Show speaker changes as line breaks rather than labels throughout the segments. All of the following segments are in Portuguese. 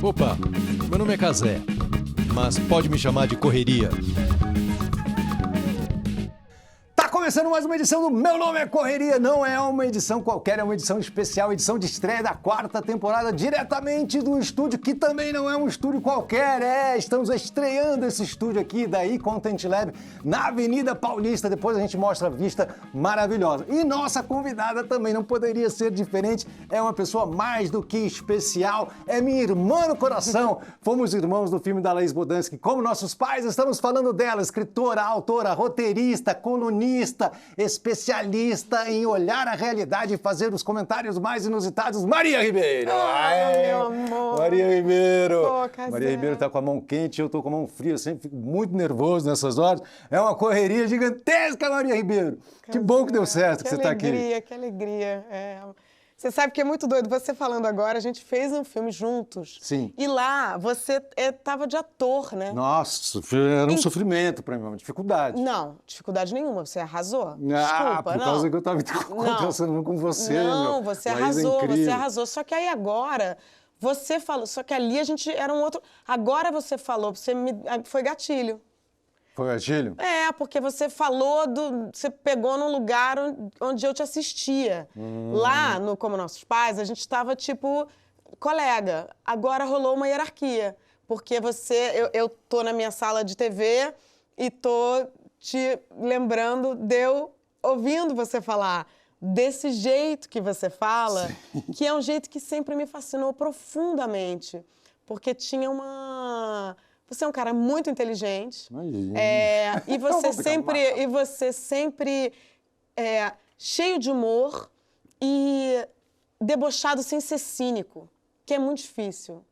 Opa, meu nome é Cazé, mas pode me chamar de Correria.
Tá começando mais uma edição do Meu Nome é Correria. Não é uma edição qualquer, é uma edição especial, edição de estreia da 4ª temporada, diretamente do estúdio, que também não é um estúdio qualquer. Estamos estreando esse estúdio aqui, daí Content Lab, na Avenida Paulista. Depois a gente mostra a vista maravilhosa. E nossa convidada também não poderia ser diferente, é uma pessoa mais do que especial, é minha irmã no coração. Fomos irmãos do filme da Laís Bodansky, como nossos pais. Estamos falando dela, escritora, autora, roteirista, colunista, especialista em olhar a realidade e fazer os comentários mais inusitados, Maria Ribeiro!
Meu amor!
Maria Ribeiro!
Pô,
Maria Ribeiro tá com a mão quente, eu tô com a mão fria, eu sempre fico muito nervoso nessas horas. É uma correria gigantesca, Maria Ribeiro! Que bom que deu certo que você tá aqui.
Que alegria. Você sabe que é muito doido. Você falando agora, a gente fez um filme juntos.
Sim.
E lá, você tava de ator, né?
Nossa, era um sofrimento pra mim, uma dificuldade.
Não, dificuldade nenhuma. Você arrasou.
Desculpa, por causa
não.
que eu tava conversando com você,
Não,
meu.
você
Laís é
arrasou,
incrível.
você arrasou. Só que aí agora, você falou... Só que ali a gente era um outro... Agora você falou, foi gatilho.
Foi o gatilho?
Porque você falou você pegou num lugar onde eu te assistia. Lá, no Como Nossos Pais, a gente estava tipo colega. Agora rolou uma hierarquia. Porque eu tô na minha sala de TV e tô te lembrando ouvindo você falar desse jeito que você fala, que é um jeito que sempre me fascinou profundamente. Porque tinha uma... Você é um cara muito inteligente.
Imagina.
E você sempre cheio de humor e debochado sem ser cínico, que é muito difícil.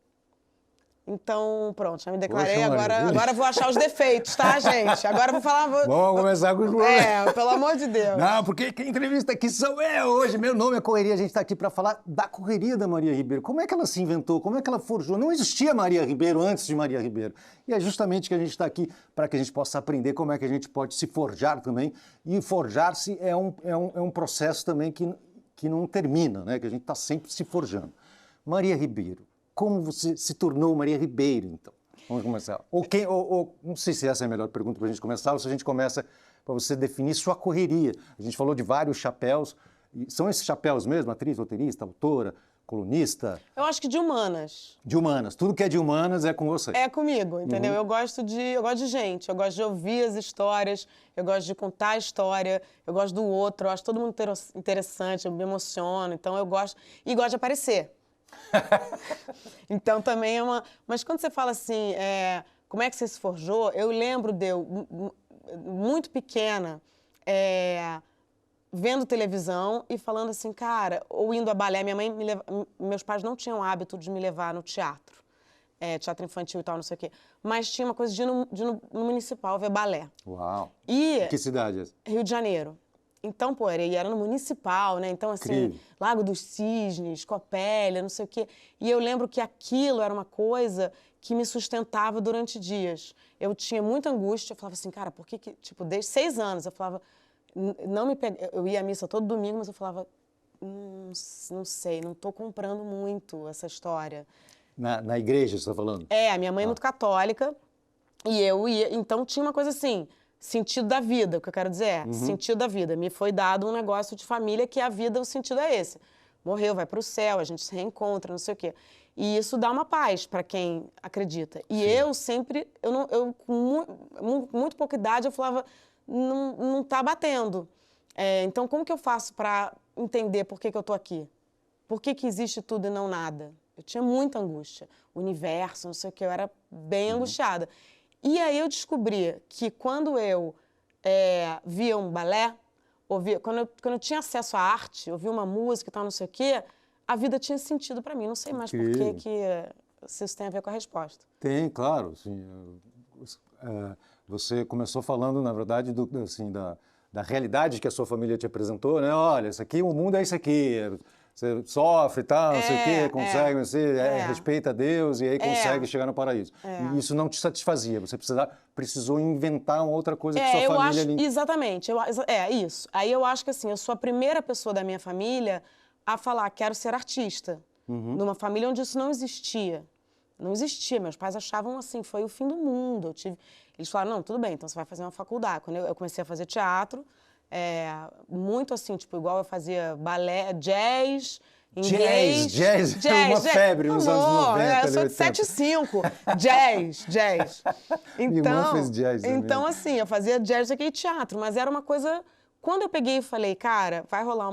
Então, pronto, já me declarei.
Poxa,
Agora vou achar os defeitos, tá, gente? Agora eu vou falar...
Vamos começar com os problemas.
Pelo amor de Deus.
Não, porque quem entrevista aqui sou eu hoje. Meu nome é Correria. A gente está aqui para falar da correria da Maria Ribeiro. Como é que ela se inventou? Como é que ela forjou? Não existia Maria Ribeiro antes de Maria Ribeiro. E é justamente que a gente está aqui para que a gente possa aprender como é que a gente pode se forjar também. E forjar-se é um processo também que não termina, né? Que a gente está sempre se forjando. Maria Ribeiro. Como você se tornou Maria Ribeiro, então? Vamos começar. Não sei se essa é a melhor pergunta para a gente começar, ou se a gente começa para você definir sua correria. A gente falou de vários chapéus. São esses chapéus mesmo? Atriz, roteirista, autora, colunista?
Eu acho que de humanas.
De humanas. Tudo que é de humanas é com você.
É comigo, entendeu? Eu gosto de gente, eu gosto de ouvir as histórias, eu gosto de contar a história, eu gosto do outro, eu acho todo mundo interessante, eu me emociono, então eu gosto. E gosto de aparecer. Então também é uma... Mas quando você fala assim, como é que você se forjou? Eu lembro muito pequena, vendo televisão e falando assim, cara, ou indo a balé. Meus pais não tinham o hábito de me levar no teatro. Teatro infantil e tal, não sei o quê. Mas tinha uma coisa de ir no Municipal ver balé.
Uau!
E
Que cidade é essa?
Rio de Janeiro. Então, ele era no Municipal, né? Então, assim,
Incrível.
Lago dos Cisnes, Copélia, não sei o quê. E eu lembro que aquilo era uma coisa que me sustentava durante dias. Eu tinha muita angústia, eu falava assim, cara, por que tipo, desde 6 anos, eu falava, eu ia à missa todo domingo, mas eu falava, não sei, não tô comprando muito essa história.
Na igreja, você está falando?
A minha mãe é muito católica, e eu ia, então tinha uma coisa assim... Sentido da vida, o que eu quero dizer sentido da vida. Me foi dado um negócio de família que a vida, o sentido é esse. Morreu, vai para o céu, a gente se reencontra, não sei o quê. E isso dá uma paz para quem acredita. E eu sempre, com muito pouca idade, eu falava, não tá batendo. Então, como que eu faço para entender por que eu tô aqui? Por que existe tudo e não nada? Eu tinha muita angústia. O universo, não sei o quê, eu era bem angustiada. E aí eu descobri que quando eu via um balé, quando eu tinha acesso à arte, ouvia uma música e tal, não sei o quê, a vida tinha sentido para mim. Não sei mais por se isso tem a ver com a resposta.
Tem, claro. Assim, você começou falando, na verdade, da realidade que a sua família te apresentou, né? Olha, isso aqui, o mundo é isso aqui. Você sofre e tal, não sei o quê,
É,
consegue, você respeita Deus e aí consegue chegar no paraíso. E isso não te satisfazia, você precisou inventar uma outra coisa que sua
eu
família...
acho, exatamente, isso. Aí eu acho que assim, eu sou a primeira pessoa da minha família a falar, quero ser artista. Numa família onde isso não existia. Não existia, meus pais achavam assim, foi o fim do mundo. Eles falaram, não, tudo bem, então você vai fazer uma faculdade. Quando eu comecei a fazer teatro, muito assim, tipo, igual eu fazia balé, jazz, inglês...
Jazz é uma febre nos anos 90,
eu sou de 7,5. Jazz.
Minha irmã fez jazz também.
Então, assim, eu fazia jazz aqui e teatro, mas era uma coisa... Quando eu peguei e falei, cara, vai rolar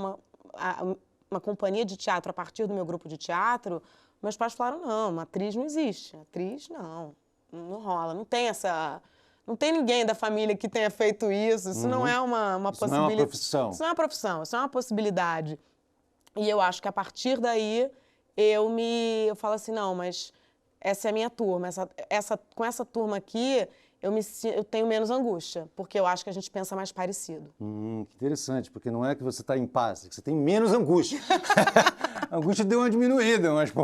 uma companhia de teatro a partir do meu grupo de teatro, meus pais falaram, não, uma atriz não existe. Atriz, não rola, não tem essa... Não tem ninguém da família que tenha feito isso, isso não é uma possibilidade.
Isso não é uma profissão.
Isso não é uma profissão, isso é uma possibilidade. E eu acho que a partir daí eu falo assim, não, mas essa é a minha turma, com essa turma aqui eu tenho menos angústia, porque eu acho que a gente pensa mais parecido.
Que interessante, porque não é que você está em paz, é que você tem menos angústia. A angústia deu uma diminuída, mas pô,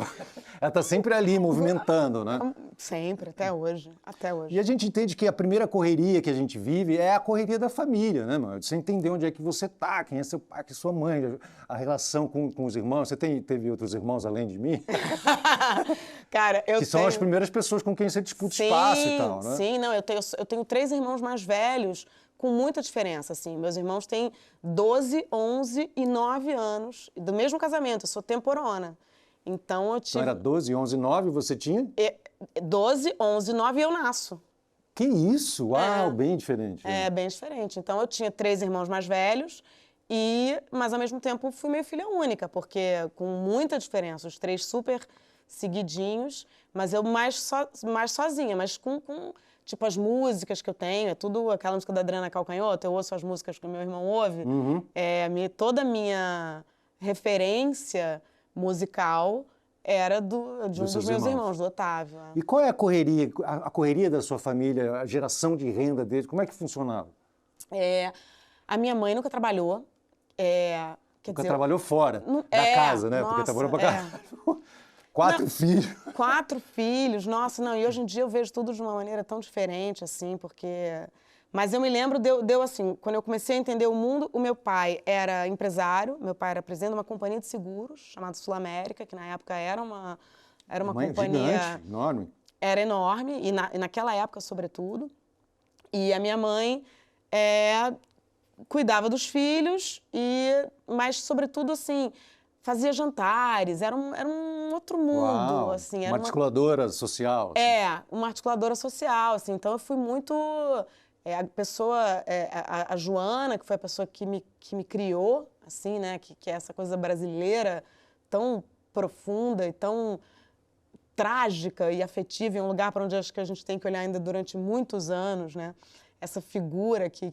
ela está sempre ali, movimentando, né?
Sempre, até hoje.
E a gente entende que a primeira correria que a gente vive é a correria da família, né, mano? Você entender onde é que você tá, quem é seu pai, quem é sua mãe, a relação com os irmãos. Você teve outros irmãos além de mim?
Cara,
que são as primeiras pessoas com quem você disputa espaço e tal, né?
Sim, não, eu tenho 3 irmãos mais velhos com muita diferença, assim. Meus irmãos têm 12, 11 e 9 anos, do mesmo casamento, eu sou temporona. Então eu tive...
Então era 12, 11, 9 você tinha?
12, 11, 9 e eu nasço.
Que isso? Uau, bem diferente.
É, bem diferente. Então eu tinha 3 irmãos mais velhos, mas ao mesmo tempo fui meio filha única, porque com muita diferença, os 3 super seguidinhos, mas eu mais sozinha, mas com tipo, as músicas que eu tenho, é tudo aquela música da Adriana Calcanhoto, eu ouço as músicas que o meu irmão ouve, toda a minha referência musical era de um dos meus irmãos, do Otávio.
E qual é a correria da sua família, a geração de renda deles, como é que funcionava?
A minha mãe nunca trabalhou.
Nunca trabalhou fora da casa, né?
Nossa,
porque trabalhou pra casa. 4 filhos.
4 filhos, nossa, não. E hoje em dia eu vejo tudo de uma maneira tão diferente, assim, porque... Mas eu me lembro, deu assim, quando eu comecei a entender o mundo, o meu pai era empresário, meu pai era presidente de uma companhia de seguros, chamada Sul América, que na época era uma companhia...
Gigante, enorme.
Era enorme, e naquela época, sobretudo. E a minha mãe cuidava dos filhos, mas, sobretudo, assim... Fazia jantares, era um outro mundo,
Uau,
assim. Era
uma articuladora social. Assim.
Uma articuladora social, assim. Então, eu fui muito... a pessoa... a Joana, que foi a pessoa que me criou, assim, né? Que é essa coisa brasileira tão profunda e tão trágica e afetiva, em um lugar para onde acho que a gente tem que olhar ainda durante muitos anos, né? Essa figura que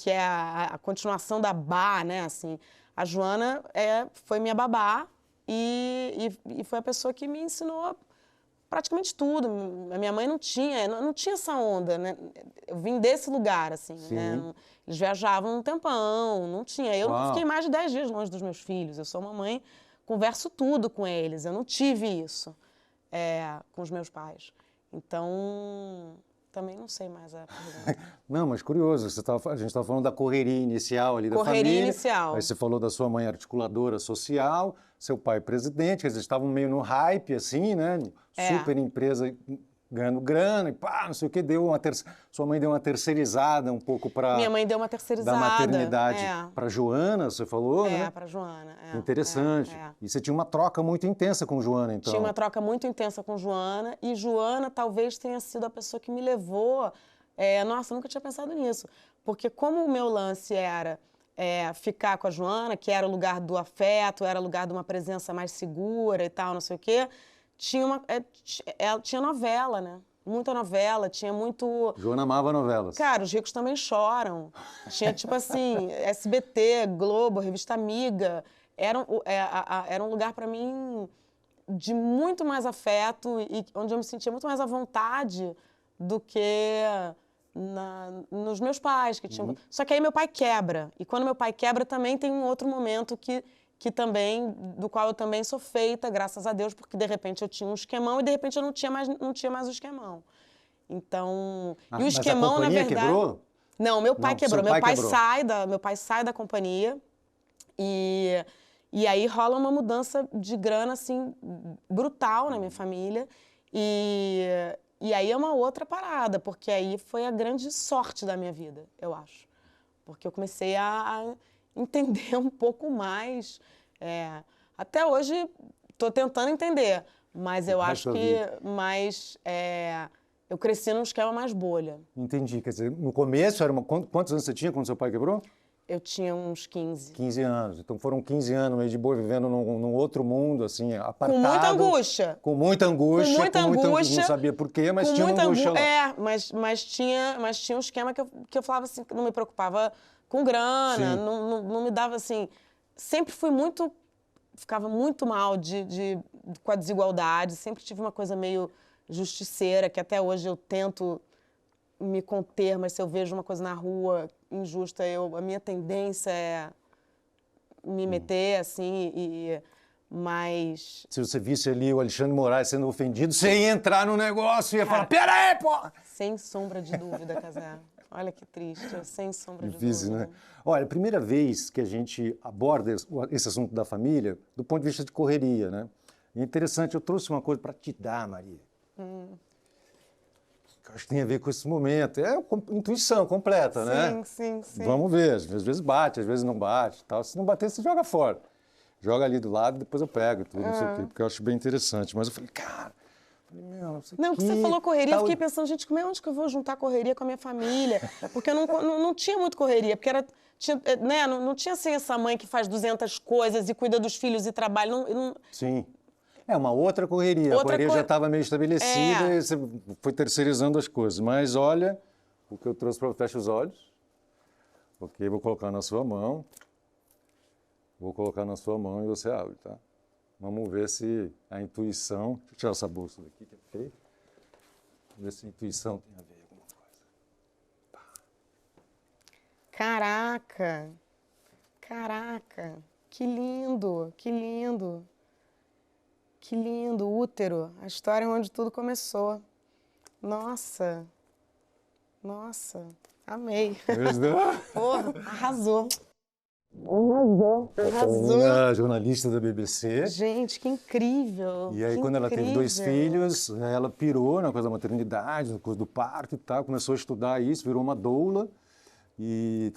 é a continuação da Bá, né? Assim... A Joana foi minha babá e foi a pessoa que me ensinou praticamente tudo. A minha mãe não tinha essa onda, né? Eu vim desse lugar, assim, né? Eles viajavam um tempão, não tinha. Eu não fiquei mais de 10 dias longe dos meus filhos. Eu sou uma mãe, converso tudo com eles. Eu não tive isso com os meus pais. Então... Também não sei mais a pergunta.
Não, mas curioso, a gente estava falando da correria inicial ali da família.
Correria inicial.
Aí você falou da sua mãe articuladora social, seu pai presidente, eles estavam meio no hype, assim, né? Super empresa ganhando grana e pá, não sei o que, sua mãe deu uma terceirizada um pouco para...
Minha mãe deu uma terceirizada.
Da maternidade para Joana, você falou, né?
Para Joana.
Interessante. E você tinha uma troca muito intensa com Joana, então?
Tinha uma troca muito intensa com Joana, e Joana talvez tenha sido a pessoa que me levou... nossa, eu nunca tinha pensado nisso. Porque como o meu lance era ficar com a Joana, que era o lugar do afeto, era o lugar de uma presença mais segura e tal, não sei o quê... Tinha novela, né? Muita novela, tinha muito...
Joana amava novelas.
Cara, Os Ricos Também Choram. Tinha, tipo assim, SBT, Globo, Revista Amiga. Era um lugar, para mim, de muito mais afeto e onde eu me sentia muito mais à vontade do que nos meus pais. Que tinham... Só que aí meu pai quebra. E quando meu pai quebra, também tem um outro momento que do qual eu também sou feita, graças a Deus, porque de repente eu tinha um esquemão e de repente eu não tinha mais o esquemão. Então, e o
Mas
esquemão,
a companhia
na verdade...
quebrou?
Não, meu pai
Não,
quebrou.
seu pai quebrou.
Meu pai sai da companhia e aí rola uma mudança de grana, assim, brutal na minha família. E aí é uma outra parada, porque aí foi a grande sorte da minha vida, eu acho. Porque eu comecei a entender um pouco mais. Até hoje estou tentando entender, mas eu acho que eu cresci num esquema mais bolha.
Entendi. Quer dizer, no começo, quantos anos você tinha quando seu pai quebrou?
Eu tinha uns 15.
15 anos. Então foram 15 anos meio de boa, vivendo num outro mundo, assim, apartado.
Com muita angústia.
Com muita angústia.
Com muita angústia.
Não sabia por quê, mas tinha uma angústia lá.
Mas tinha um esquema que eu falava assim, que não me preocupava com grana, não me dava assim... Sempre fui muito... Ficava muito mal com a desigualdade, sempre tive uma coisa meio justiceira, que até hoje eu tento me conter, mas se eu vejo uma coisa na rua injusta, a minha tendência é me meter, assim, mas...
Se você visse ali o Alexandre Moraes sendo ofendido, você ia entrar no negócio e ia falar, pera aí, pô!
Sem sombra de dúvida, Cazé. Olha que triste, sem sombra de
Difícil,
dúvida.
né? Olha, a primeira vez que a gente aborda esse assunto da família, do ponto de vista de correria, né? E é interessante, eu trouxe uma coisa para te dar, Maria. Que eu acho que tem a ver com esse momento. É intuição completa, né?
Sim.
Vamos ver, às vezes bate, às vezes não bate, tal. Se não bater, você joga fora. Joga ali do lado, depois eu pego tudo, não sei o quê, porque eu acho bem interessante. Mas eu falei, cara...
Não, que você falou correria, eu fiquei pensando, gente, onde que eu vou juntar correria com a minha família? Porque eu não tinha muito correria, porque não tinha assim essa mãe que faz 200 coisas e cuida dos filhos e trabalha.
Sim. É uma outra correria. A correria já estava meio estabelecida e você foi terceirizando as coisas. Mas olha, o que eu trouxe para... Fecha os olhos. Ok, vou colocar na sua mão. Vou colocar na sua mão e você abre, tá? Vamos ver se a intuição... Deixa eu tirar essa bolsa daqui, que é feio. Vamos ver se a intuição tem a ver com alguma coisa.
Caraca! Que lindo! Que lindo! Útero, a história onde tudo começou. Nossa! Amei! Porra, arrasou!
A jornalista da BBC.
Gente, que incrível!
E aí, quando ela teve 2 filhos, ela pirou na coisa da maternidade, na coisa do parto e tal, começou a estudar isso, virou uma doula e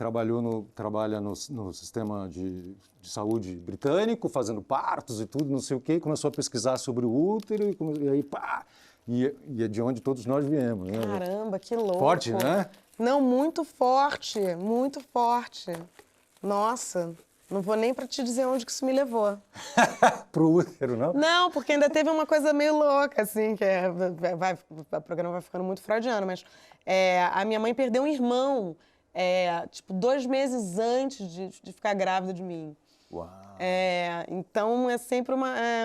trabalha no sistema de saúde britânico, fazendo partos e tudo, não sei o quê, começou a pesquisar sobre o útero e aí, pá! E é de onde todos nós viemos, né?
Caramba, que louco!
Forte, né?
Não, muito forte, muito forte. Nossa, não vou nem para te dizer onde que isso me levou.
Pro útero, não?
Não, porque ainda teve uma coisa meio louca, assim, que o programa vai ficando muito freudiano, mas a minha mãe perdeu um irmão, 2 meses antes de ficar grávida de mim.
Uau!
Então é sempre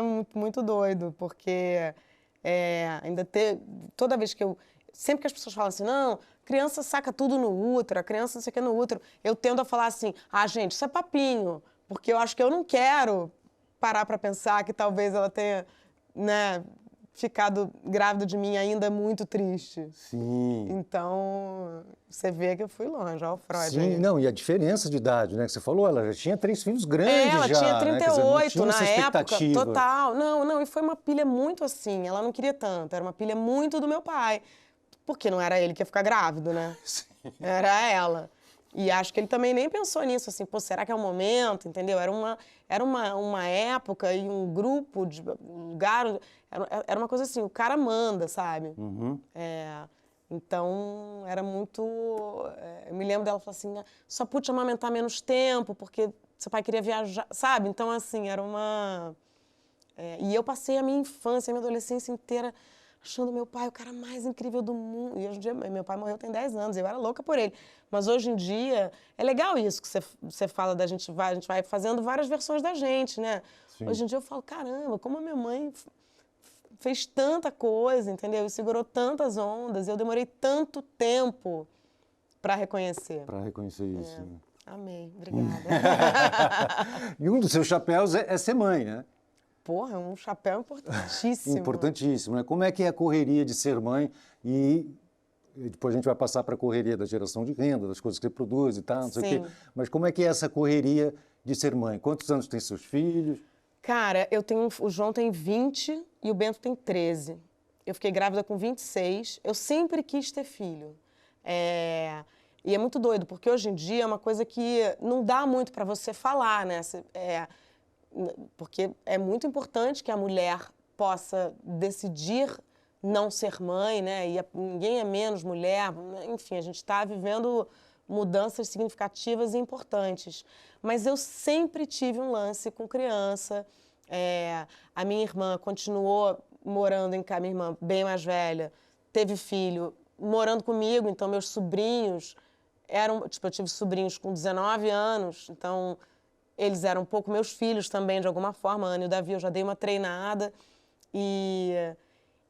muito, muito doido, porque toda vez sempre que as pessoas falam assim, não, criança saca tudo no útero, a criança não sei o que no útero, eu tendo a falar assim, gente, isso é papinho, porque eu acho que eu não quero parar para pensar que talvez ela tenha, né, ficado grávida de mim ainda muito triste.
Sim.
Então, você vê que eu fui longe, ó, o Freud.
Sim,
aí.
não, e a diferença de idade, né, que você falou, ela já tinha 3 filhos grandes
ela
já,
tinha 38
né? Quer dizer, não tinha
na
essa
época,
expectativa.
total. Não, e foi uma pilha muito assim, ela não queria tanto, era uma pilha muito do meu pai. Porque não era ele que ia ficar grávido, né?
Sim.
Era ela. E acho que ele também nem pensou nisso, assim, será que é o momento, entendeu? Era uma época e um grupo, um lugar, era uma coisa assim, o cara manda, sabe?
Uhum.
Então, era muito... eu me lembro dela falar assim, só pude amamentar menos tempo, porque seu pai queria viajar, sabe? Então, assim, era uma... e eu passei a minha infância, a minha adolescência inteira achando meu pai o cara mais incrível do mundo. E hoje em dia, meu pai morreu tem 10 anos, eu era louca por ele. Mas hoje em dia, é legal isso que você fala a gente vai fazendo várias versões da gente, né? Sim. Hoje em dia eu falo, caramba, como a minha mãe fez tanta coisa, entendeu? E segurou tantas ondas, eu demorei tanto tempo para reconhecer.
Para reconhecer isso.
Amei, obrigada.
E um dos seus chapéus é ser mãe, né?
Porra, é um chapéu importantíssimo.
Importantíssimo, né? Como é que é a correria de ser mãe e depois a gente vai passar para a correria da geração de renda, das coisas que você produz e tal, não sei o quê.
Sim.
Mas como é que é essa correria de ser mãe? Quantos anos tem seus filhos?
Cara, o João tem 20 e o Bento tem 13. Eu fiquei grávida com 26. Eu sempre quis ter filho. E é muito doido, porque hoje em dia é uma coisa que não dá muito para você falar, né? Porque é muito importante que a mulher possa decidir não ser mãe, né? E ninguém é menos mulher. Enfim, a gente está vivendo mudanças significativas e importantes. Mas eu sempre tive um lance com criança. A minha irmã continuou morando em casa, minha irmã bem mais velha, teve filho, morando comigo, então meus sobrinhos eram, tipo, eu tive sobrinhos com 19 anos, então eles eram um pouco meus filhos também, de alguma forma. A Ana e o Davi, eu já dei uma treinada.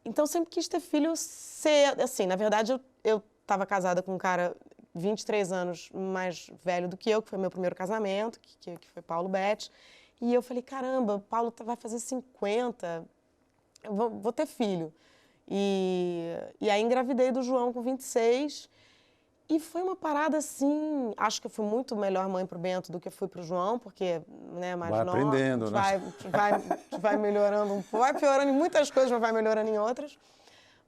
Então, sempre quis ter filho cedo. Assim, na verdade, eu estava casada com um cara 23 anos mais velho do que eu, que foi meu primeiro casamento, que foi Paulo Betti. E eu falei, caramba, Paulo vai fazer 50, eu vou ter filho. E aí engravidei do João com 26. E foi uma parada assim, acho que eu fui muito melhor mãe pro Bento do que eu fui pro João, porque, né, mais
vai
nova,
aprendendo, né?
vai melhorando um pouco, vai piorando em muitas coisas, mas vai melhorando em outras.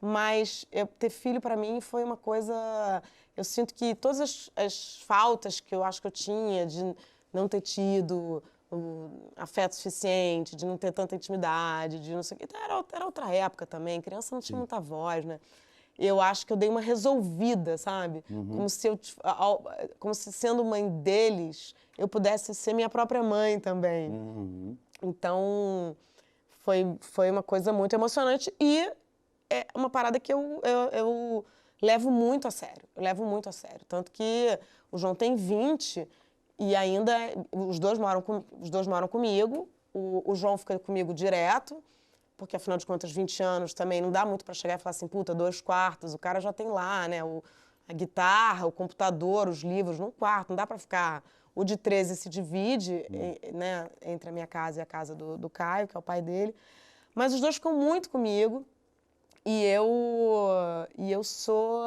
Mas ter filho para mim foi uma coisa, eu sinto que todas as faltas que eu acho que eu tinha de não ter tido o afeto suficiente, de não ter tanta intimidade, de não sei o quê, era outra época também, criança não tinha muita voz, né? Eu acho que eu dei uma resolvida, sabe? Como se sendo mãe deles, eu pudesse ser minha própria mãe também. Então, foi uma coisa muito emocionante e é uma parada que eu levo muito a sério. Eu levo muito a sério. Tanto que o João tem 20 e ainda os dois moram comigo. O João fica comigo direto. Porque, afinal de contas, 20 anos também não dá muito para chegar e falar assim, puta, 2 quartos, o cara já tem lá, né, a guitarra, o computador, os livros num quarto, não dá para ficar... O de 13 se divide, né, entre a minha casa e a casa do Caio, que é o pai dele, mas os dois ficam muito comigo e eu sou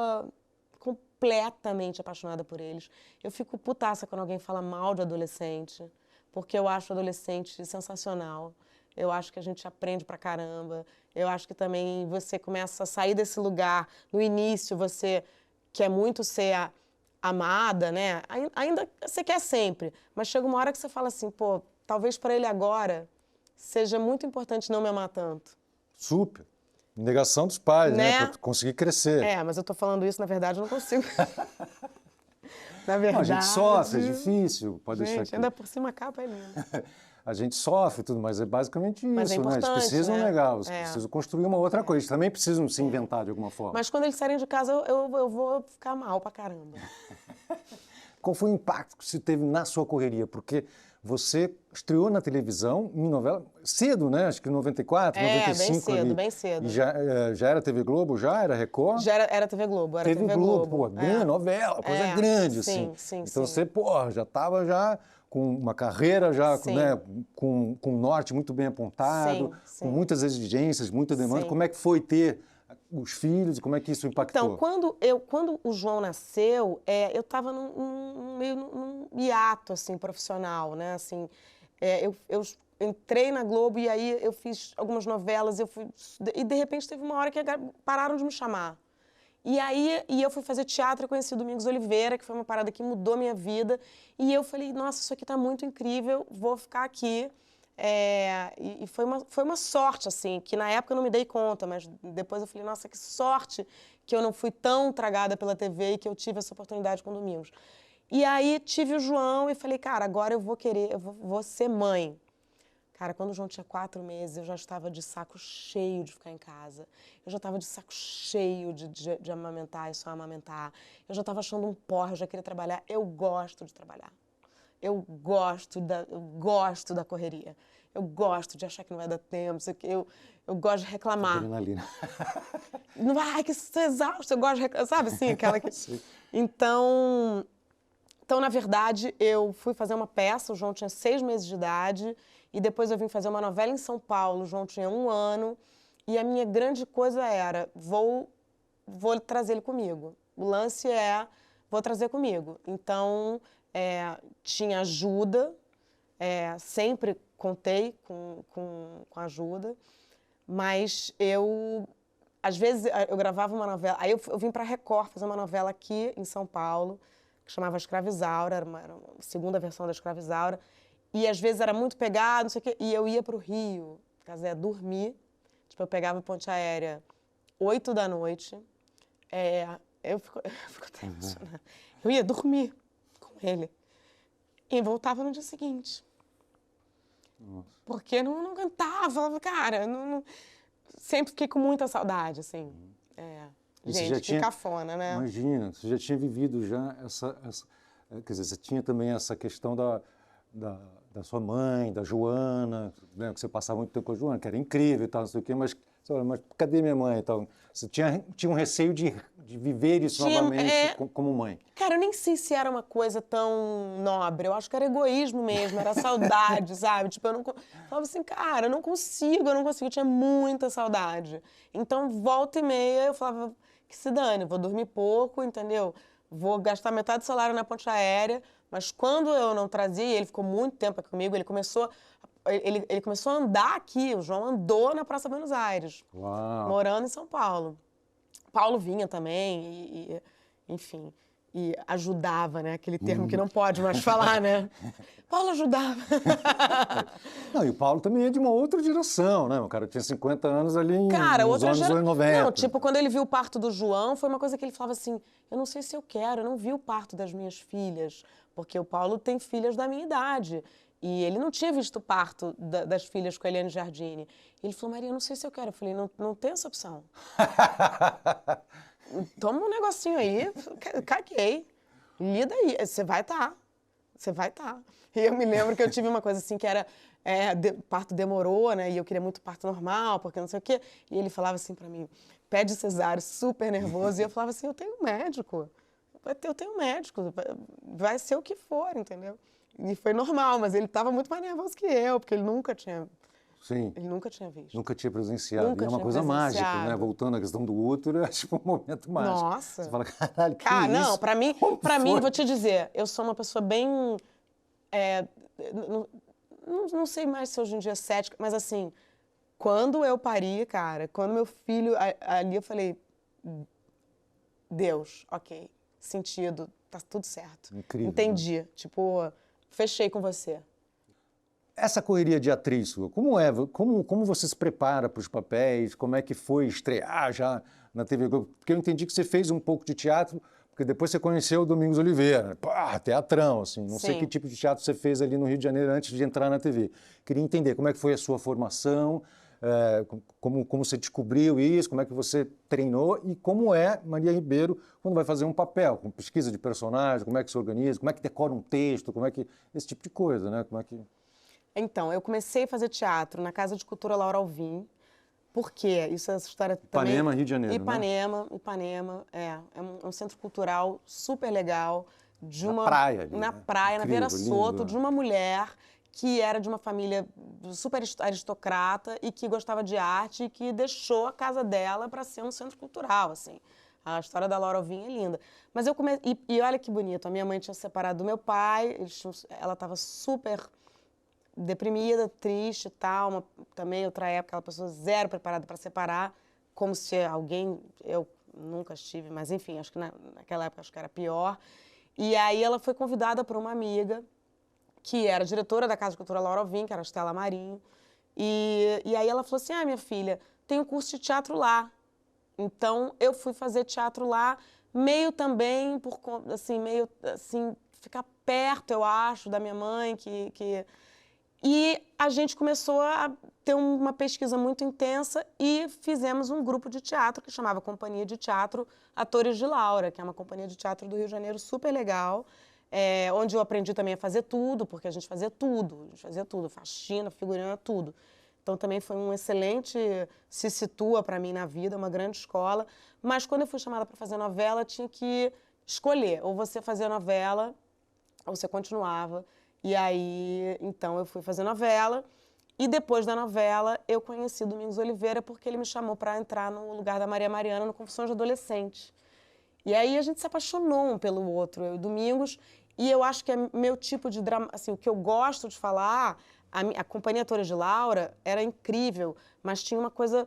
completamente apaixonada por eles. Eu fico putaça quando alguém fala mal de adolescente, porque eu acho adolescente sensacional. Eu acho que a gente aprende pra caramba. Eu acho que também você começa a sair desse lugar. No início, você quer muito ser amada, né? Ainda você quer sempre. Mas chega uma hora que você fala assim, pô, talvez para ele agora seja muito importante não me amar tanto.
Super. Negação dos pais, né? Pra conseguir crescer.
Mas eu tô falando isso, na verdade, eu não consigo. Na verdade...
Não, a gente sofre, é difícil. Pode deixar aqui.
Ainda por cima a capa é linda.
A gente sofre tudo, mas é basicamente
mas
isso,
é
né? Eles precisam negar, eles precisam construir uma outra coisa, eles também precisam se inventar de alguma forma.
Mas quando eles saírem de casa, eu vou ficar mal pra caramba.
Qual foi o impacto que você teve na sua correria? Porque você estreou na televisão em novela cedo, né? Acho que em 94, 95
bem cedo,
ali.
bem cedo.
E já era TV Globo? Já era Record?
Já era TV Globo, era TV
Globo. Pô, grande novela, coisa grande,
sim,
assim.
Sim,
então
sim.
você, pô, já estava com uma carreira já, né, com um norte muito bem apontado, com muitas exigências, muita demanda. Como é que foi ter os filhos e como é que isso impactou?
Então, quando o João nasceu, eu estava meio num hiato, assim, profissional, né? Assim, eu entrei na Globo e aí eu fiz algumas novelas, e de repente teve uma hora que pararam de me chamar. E aí eu fui fazer teatro e conheci o Domingos Oliveira, que foi uma parada que mudou minha vida. E eu falei, nossa, isso aqui tá muito incrível, vou ficar aqui. E foi uma sorte, assim, que na época eu não me dei conta, mas depois eu falei, nossa, que sorte que eu não fui tão tragada pela TV e que eu tive essa oportunidade com o Domingos. E aí tive o João e falei, cara, agora eu vou ser mãe. Cara, quando o João tinha 4 meses, eu já estava de saco cheio de ficar em casa. Eu já estava de saco cheio de amamentar e só amamentar. Eu já estava achando um porre, eu já queria trabalhar. Eu gosto de trabalhar. Eu gosto da correria. Eu gosto de achar que não vai dar tempo. Eu gosto de reclamar.
Adrenalina.
Ai, que isso é exausto. Eu gosto de reclamar. Sabe assim, aquela que... Então, Então, na verdade, eu fui fazer uma peça, o João tinha 6 meses de idade, e depois eu vim fazer uma novela em São Paulo, o João tinha 1 ano, e a minha grande coisa era, vou trazer ele comigo. O lance é, vou trazer comigo. Então, tinha ajuda, sempre contei com ajuda, mas às vezes, eu gravava uma novela, aí eu vim para Record fazer uma novela aqui em São Paulo, que chamava Escravizaura, era uma segunda versão da Escravizaura, e às vezes era muito pegado, não sei o quê, e eu ia para o Rio, dormir, tipo, eu pegava a ponte aérea 8 da noite, eu fico até emocionada, eu ia dormir com ele, e voltava no dia seguinte. Nossa. Porque não aguentava, cara, sempre fiquei com muita saudade, assim. Gente, que cafona, né?
Imagina, você já tinha vivido já quer dizer, você tinha também essa questão da sua mãe, da Joana, né, que você passava muito tempo com a Joana, que era incrível e tal, não sei o quê, mas cadê minha mãe e tal? Você tinha um receio de viver isso novamente como mãe.
Cara, eu nem sei se era uma coisa tão nobre, eu acho que era egoísmo mesmo, era saudade, sabe? Tipo, eu falava assim, cara, eu não consigo, eu tinha muita saudade. Então, volta e meia, eu falava, que se dane, vou dormir pouco, entendeu? Vou gastar metade do salário na ponte aérea, mas quando eu não trazia, e ele ficou muito tempo aqui comigo, ele começou a andar aqui, o João andou na Praça Buenos Aires, morando em São Paulo. Paulo vinha também, enfim, e ajudava, né? Aquele termo que não pode mais falar, né? Paulo ajudava.
Não, e o Paulo também é de uma outra geração, né? O cara tinha 50 anos ali nos anos 90.
Não, tipo, quando ele viu o parto do João, foi uma coisa que ele falava assim, eu não sei se eu quero, eu não vi o parto das minhas filhas, porque o Paulo tem filhas da minha idade. E ele não tinha visto o parto das filhas com a Eliane Giardini. Ele falou, Maria, eu não sei se eu quero. Eu falei, não tem essa opção. Toma um negocinho aí, caguei. Lida aí, você vai estar. Você vai estar. E eu me lembro que eu tive uma coisa assim que era, parto demorou, né? E eu queria muito parto normal, porque não sei o quê. E ele falava assim pra mim, pede cesárea, super nervoso. E eu falava assim, eu tenho médico. Eu tenho médico, vai ser o que for, entendeu? E foi normal, mas ele estava muito mais nervoso que eu, porque ele nunca tinha...
Sim.
Ele nunca tinha visto.
Nunca tinha presenciado. E é uma coisa mágica, né? Voltando à questão do útero, é tipo um momento mágico.
Nossa.
Você fala, caralho, que
isso?
Não,
pra mim, vou te dizer, eu sou uma pessoa bem... não sei mais se hoje em dia é cética, mas assim, quando eu pari, cara, quando meu filho... Ali eu falei, Deus, ok, sentido, tá tudo certo.
Incrível.
Entendi. Né? Tipo, fechei com você.
Essa correria de atriz sua, como você se prepara para os papéis? Como é que foi estrear já na TV Globo? Porque eu entendi que você fez um pouco de teatro, porque depois você conheceu o Domingos Oliveira. Pá, teatrão, assim. Não sei que tipo de teatro você fez ali no Rio de Janeiro antes de entrar na TV. Queria entender como é que foi a sua formação, como você descobriu isso, como é que você treinou e como é Maria Ribeiro quando vai fazer um papel, com pesquisa de personagem, como é que se organiza, como é que decora um texto, como é que... Esse tipo de coisa, né? Como é que...
Então, eu comecei a fazer teatro na Casa de Cultura Laura Alvim, porque essa história também...
Ipanema, Rio de Janeiro,
Ipanema, é um centro cultural super legal,
na praia, ali,
na
né?
praia,
Incrível,
na Beira Soto,
lindo.
de uma mulher que era de uma família super aristocrata e que gostava de arte e que deixou a casa dela para ser um centro cultural, assim. A história da Laura Alvim é linda. Mas eu comecei... E olha que bonito, a minha mãe tinha separado do meu pai, ela estava super... deprimida, triste e tal, também outra época, aquela pessoa zero preparada para separar, como se eu nunca estive, mas enfim, acho que naquela época acho que era pior. E aí ela foi convidada por uma amiga, que era diretora da Casa de Cultura Laura Alvim, que era a Estela Marinho, e aí ela falou assim, minha filha, tem um curso de teatro lá. Então eu fui fazer teatro lá, meio também, meio assim, ficar perto, eu acho, da minha mãe, E a gente começou a ter uma pesquisa muito intensa e fizemos um grupo de teatro que chamava Companhia de Teatro Atores de Laura, que é uma companhia de teatro do Rio de Janeiro super legal, onde eu aprendi também a fazer tudo, porque a gente fazia tudo, faxina, figurina, tudo. Então também foi um excelente se situa para mim na vida, uma grande escola. Mas quando eu fui chamada para fazer novela, tinha que escolher, ou você fazia novela ou você continuava. E aí, então, eu fui fazer novela. E depois da novela, eu conheci Domingos Oliveira porque ele me chamou para entrar no lugar da Maria Mariana no Confissões de Adolescente. E aí a gente se apaixonou um pelo outro, eu e Domingos. E eu acho que é meu tipo de drama, assim, o que eu gosto de falar, a Companhia Torres de Laura era incrível, mas tinha uma coisa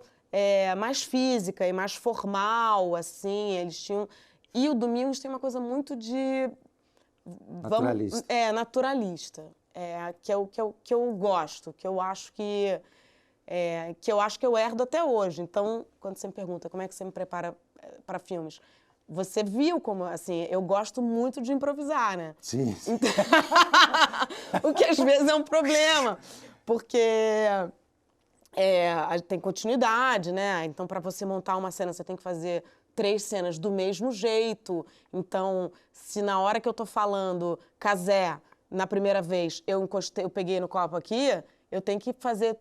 mais física e mais formal, assim, eles tinham... E o Domingos tem uma coisa muito de...
Naturalista.
Naturalista. Que eu gosto, que eu acho que eu herdo até hoje. Então, quando você me pergunta como é que você me prepara para filmes, você viu como, assim, eu gosto muito de improvisar, né?
Sim.
Então, o que às vezes é um problema, porque tem continuidade, né? Então, para você montar uma cena, você tem que fazer 3 cenas do mesmo jeito. Então, se na hora que eu tô falando casé, na primeira vez, eu peguei no copo aqui, eu tenho que fazer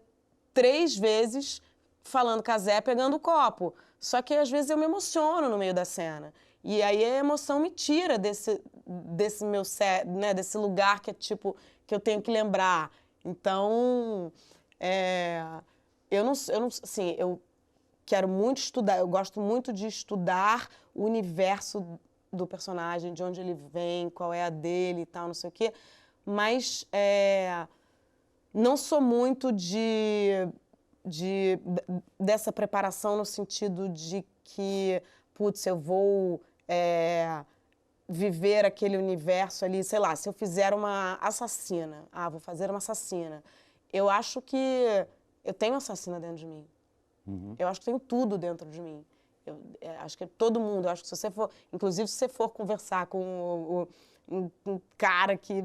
3 vezes falando casé, pegando o copo. Só que às vezes eu me emociono no meio da cena. E aí a emoção me tira desse meu né, desse lugar que é tipo, que eu tenho que lembrar. Então, assim, eu quero muito estudar, eu gosto muito de estudar o universo do personagem, de onde ele vem, qual é a dele e tal, não sei o quê. Mas não sou muito dessa preparação no sentido de que, putz, eu vou viver aquele universo ali, sei lá, se eu fizer uma assassina, vou fazer uma assassina. Eu acho que eu tenho assassina dentro de mim.
Uhum.
Eu acho que tenho tudo dentro de mim. Eu acho que todo mundo, eu acho que se você for, inclusive se você for conversar com um cara que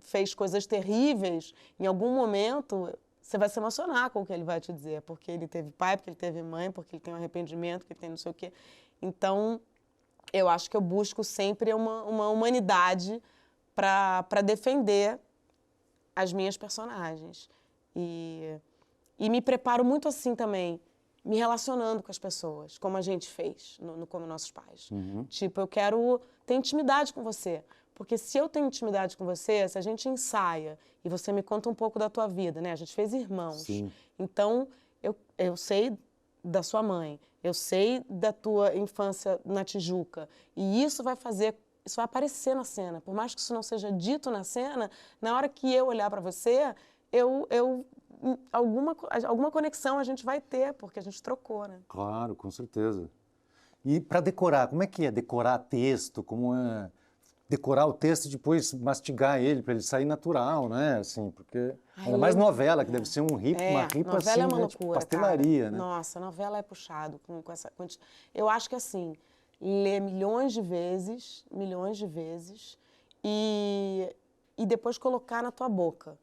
fez coisas terríveis, em algum momento você vai se emocionar com o que ele vai te dizer, porque ele teve pai, porque ele teve mãe, porque ele tem um arrependimento, porque ele tem não sei o quê. Então, eu acho que eu busco sempre uma humanidade para defender as minhas personagens. E me preparo muito assim também, me relacionando com as pessoas, como a gente fez no Como Nossos Pais.
Uhum.
Tipo, eu quero ter intimidade com você. Porque se eu tenho intimidade com você, se a gente ensaia e você me conta um pouco da tua vida, né? A gente fez irmãos.
Sim.
Então, eu sei da sua mãe, eu sei da tua infância na Tijuca. E isso vai aparecer na cena. Por mais que isso não seja dito na cena, na hora que eu olhar para você, alguma conexão a gente vai ter, porque a gente trocou, né?
Claro, com certeza. E para decorar, como é que é decorar texto? Como é decorar o texto e depois mastigar ele para ele sair natural, né? Assim, porque ainda mais novela, que deve ser uma ripa
novela
assim,
é uma
né?
loucura,
Tipo pastelaria,
cara.
né?
Nossa, novela é puxado com essa quantidade. Eu acho que assim, ler milhões de vezes, e depois colocar na tua boca.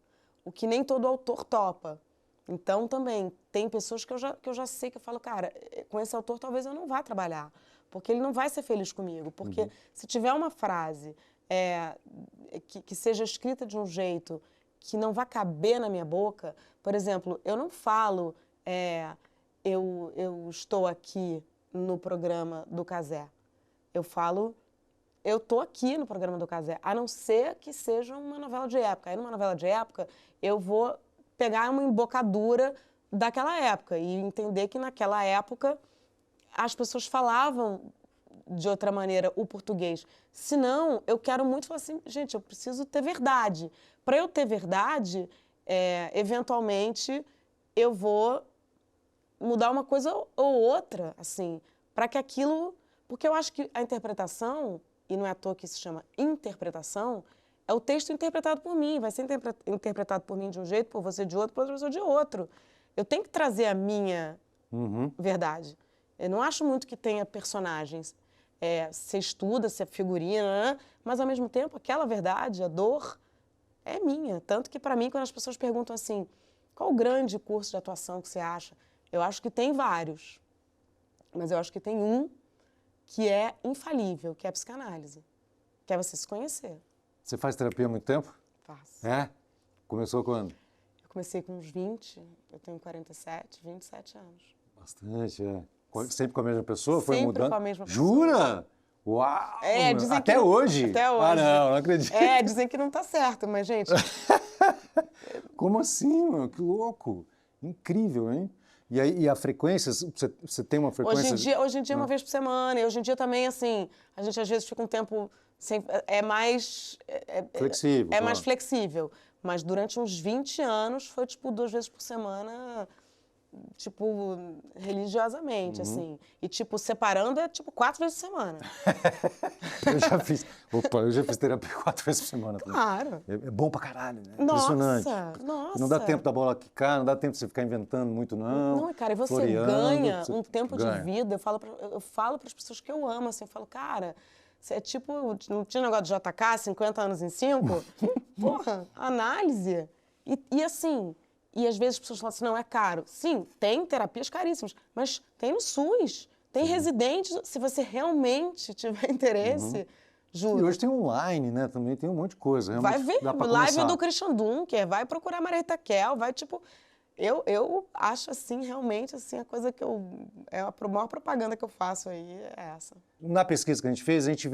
O que nem todo autor topa. Então, também, tem pessoas que eu já sei que eu falo, cara, com esse autor talvez eu não vá trabalhar, porque ele não vai ser feliz comigo. Porque se tiver uma frase que seja escrita de um jeito que não vai caber na minha boca, por exemplo, eu não falo, eu estou aqui no programa do Casé. Eu falo, eu estou aqui no programa do Casé, a não ser que seja uma novela de época. Aí, numa novela de época, eu vou pegar uma embocadura daquela época e entender que naquela época as pessoas falavam de outra maneira o português. Senão, eu quero muito falar assim, gente, eu preciso ter verdade. Para eu ter verdade, eventualmente, eu vou mudar uma coisa ou outra, assim, para que aquilo... Porque eu acho que a interpretação, e não é à toa que se chama interpretação, é o texto interpretado por mim. Vai ser interpretado por mim de um jeito, por você de outro, por outra pessoa de outro. Eu tenho que trazer a minha verdade. Eu não acho muito que tenha personagens. Você estuda, você é figurina, mas ao mesmo tempo aquela verdade, a dor, é minha. Tanto que para mim, quando as pessoas perguntam assim, qual o grande curso de atuação que você acha? Eu acho que tem vários, mas eu acho que tem um que é infalível, que é a psicanálise, que é você se conhecer.
Você faz terapia há muito tempo?
Faço.
Começou quando?
Eu comecei com uns 20, eu tenho 47, 27 anos.
Bastante, Sempre com a mesma pessoa? Foi
Sempre
mudando?
com a mesma pessoa.
Jura? Uau!
É, dizem
Até
que-
hoje?
Até hoje.
Ah, não acredito.
É, dizem que não tá certo, mas, gente,
Como assim, mano? Que louco! Incrível, hein? E aí, e a frequência, você tem uma frequência...
hoje em dia uma vez por semana, e hoje em dia também, assim, a gente às vezes fica um tempo sem, é mais...
Flexível,
É mais
claro.
flexível. Mas durante uns 20 anos foi, tipo, 2 vezes por semana, tipo, religiosamente, assim. E, tipo, separando é, tipo, 4 vezes por semana.
Eu já fiz terapia 4 vezes por semana. também.
Claro.
É bom pra caralho, né?
Nossa,
Impressionante.
nossa.
Não dá tempo da bola quicar, não dá tempo de você ficar inventando muito, não.
Não, cara, e você
floreando,
ganha
você
um tempo
ganha.
de vida. Eu falo para as pessoas que eu amo, assim, eu falo, cara, você é tipo, não tinha negócio de JK, 50 anos em 5? Porra, análise. E assim, e às vezes as pessoas falam assim, não, é caro. Sim, tem terapias caríssimas, mas tem no SUS, tem residentes, se você realmente tiver interesse,
E
juro.
hoje tem online, né? Também tem um monte de coisa.
Vai
Realmente
ver
dá pra
live
começar.
do Christian Dunker, vai procurar Maria Itaquel, vai tipo... Eu acho, assim, realmente, assim, a coisa que a maior propaganda que eu faço aí é essa.
Na pesquisa que a gente fez, a gente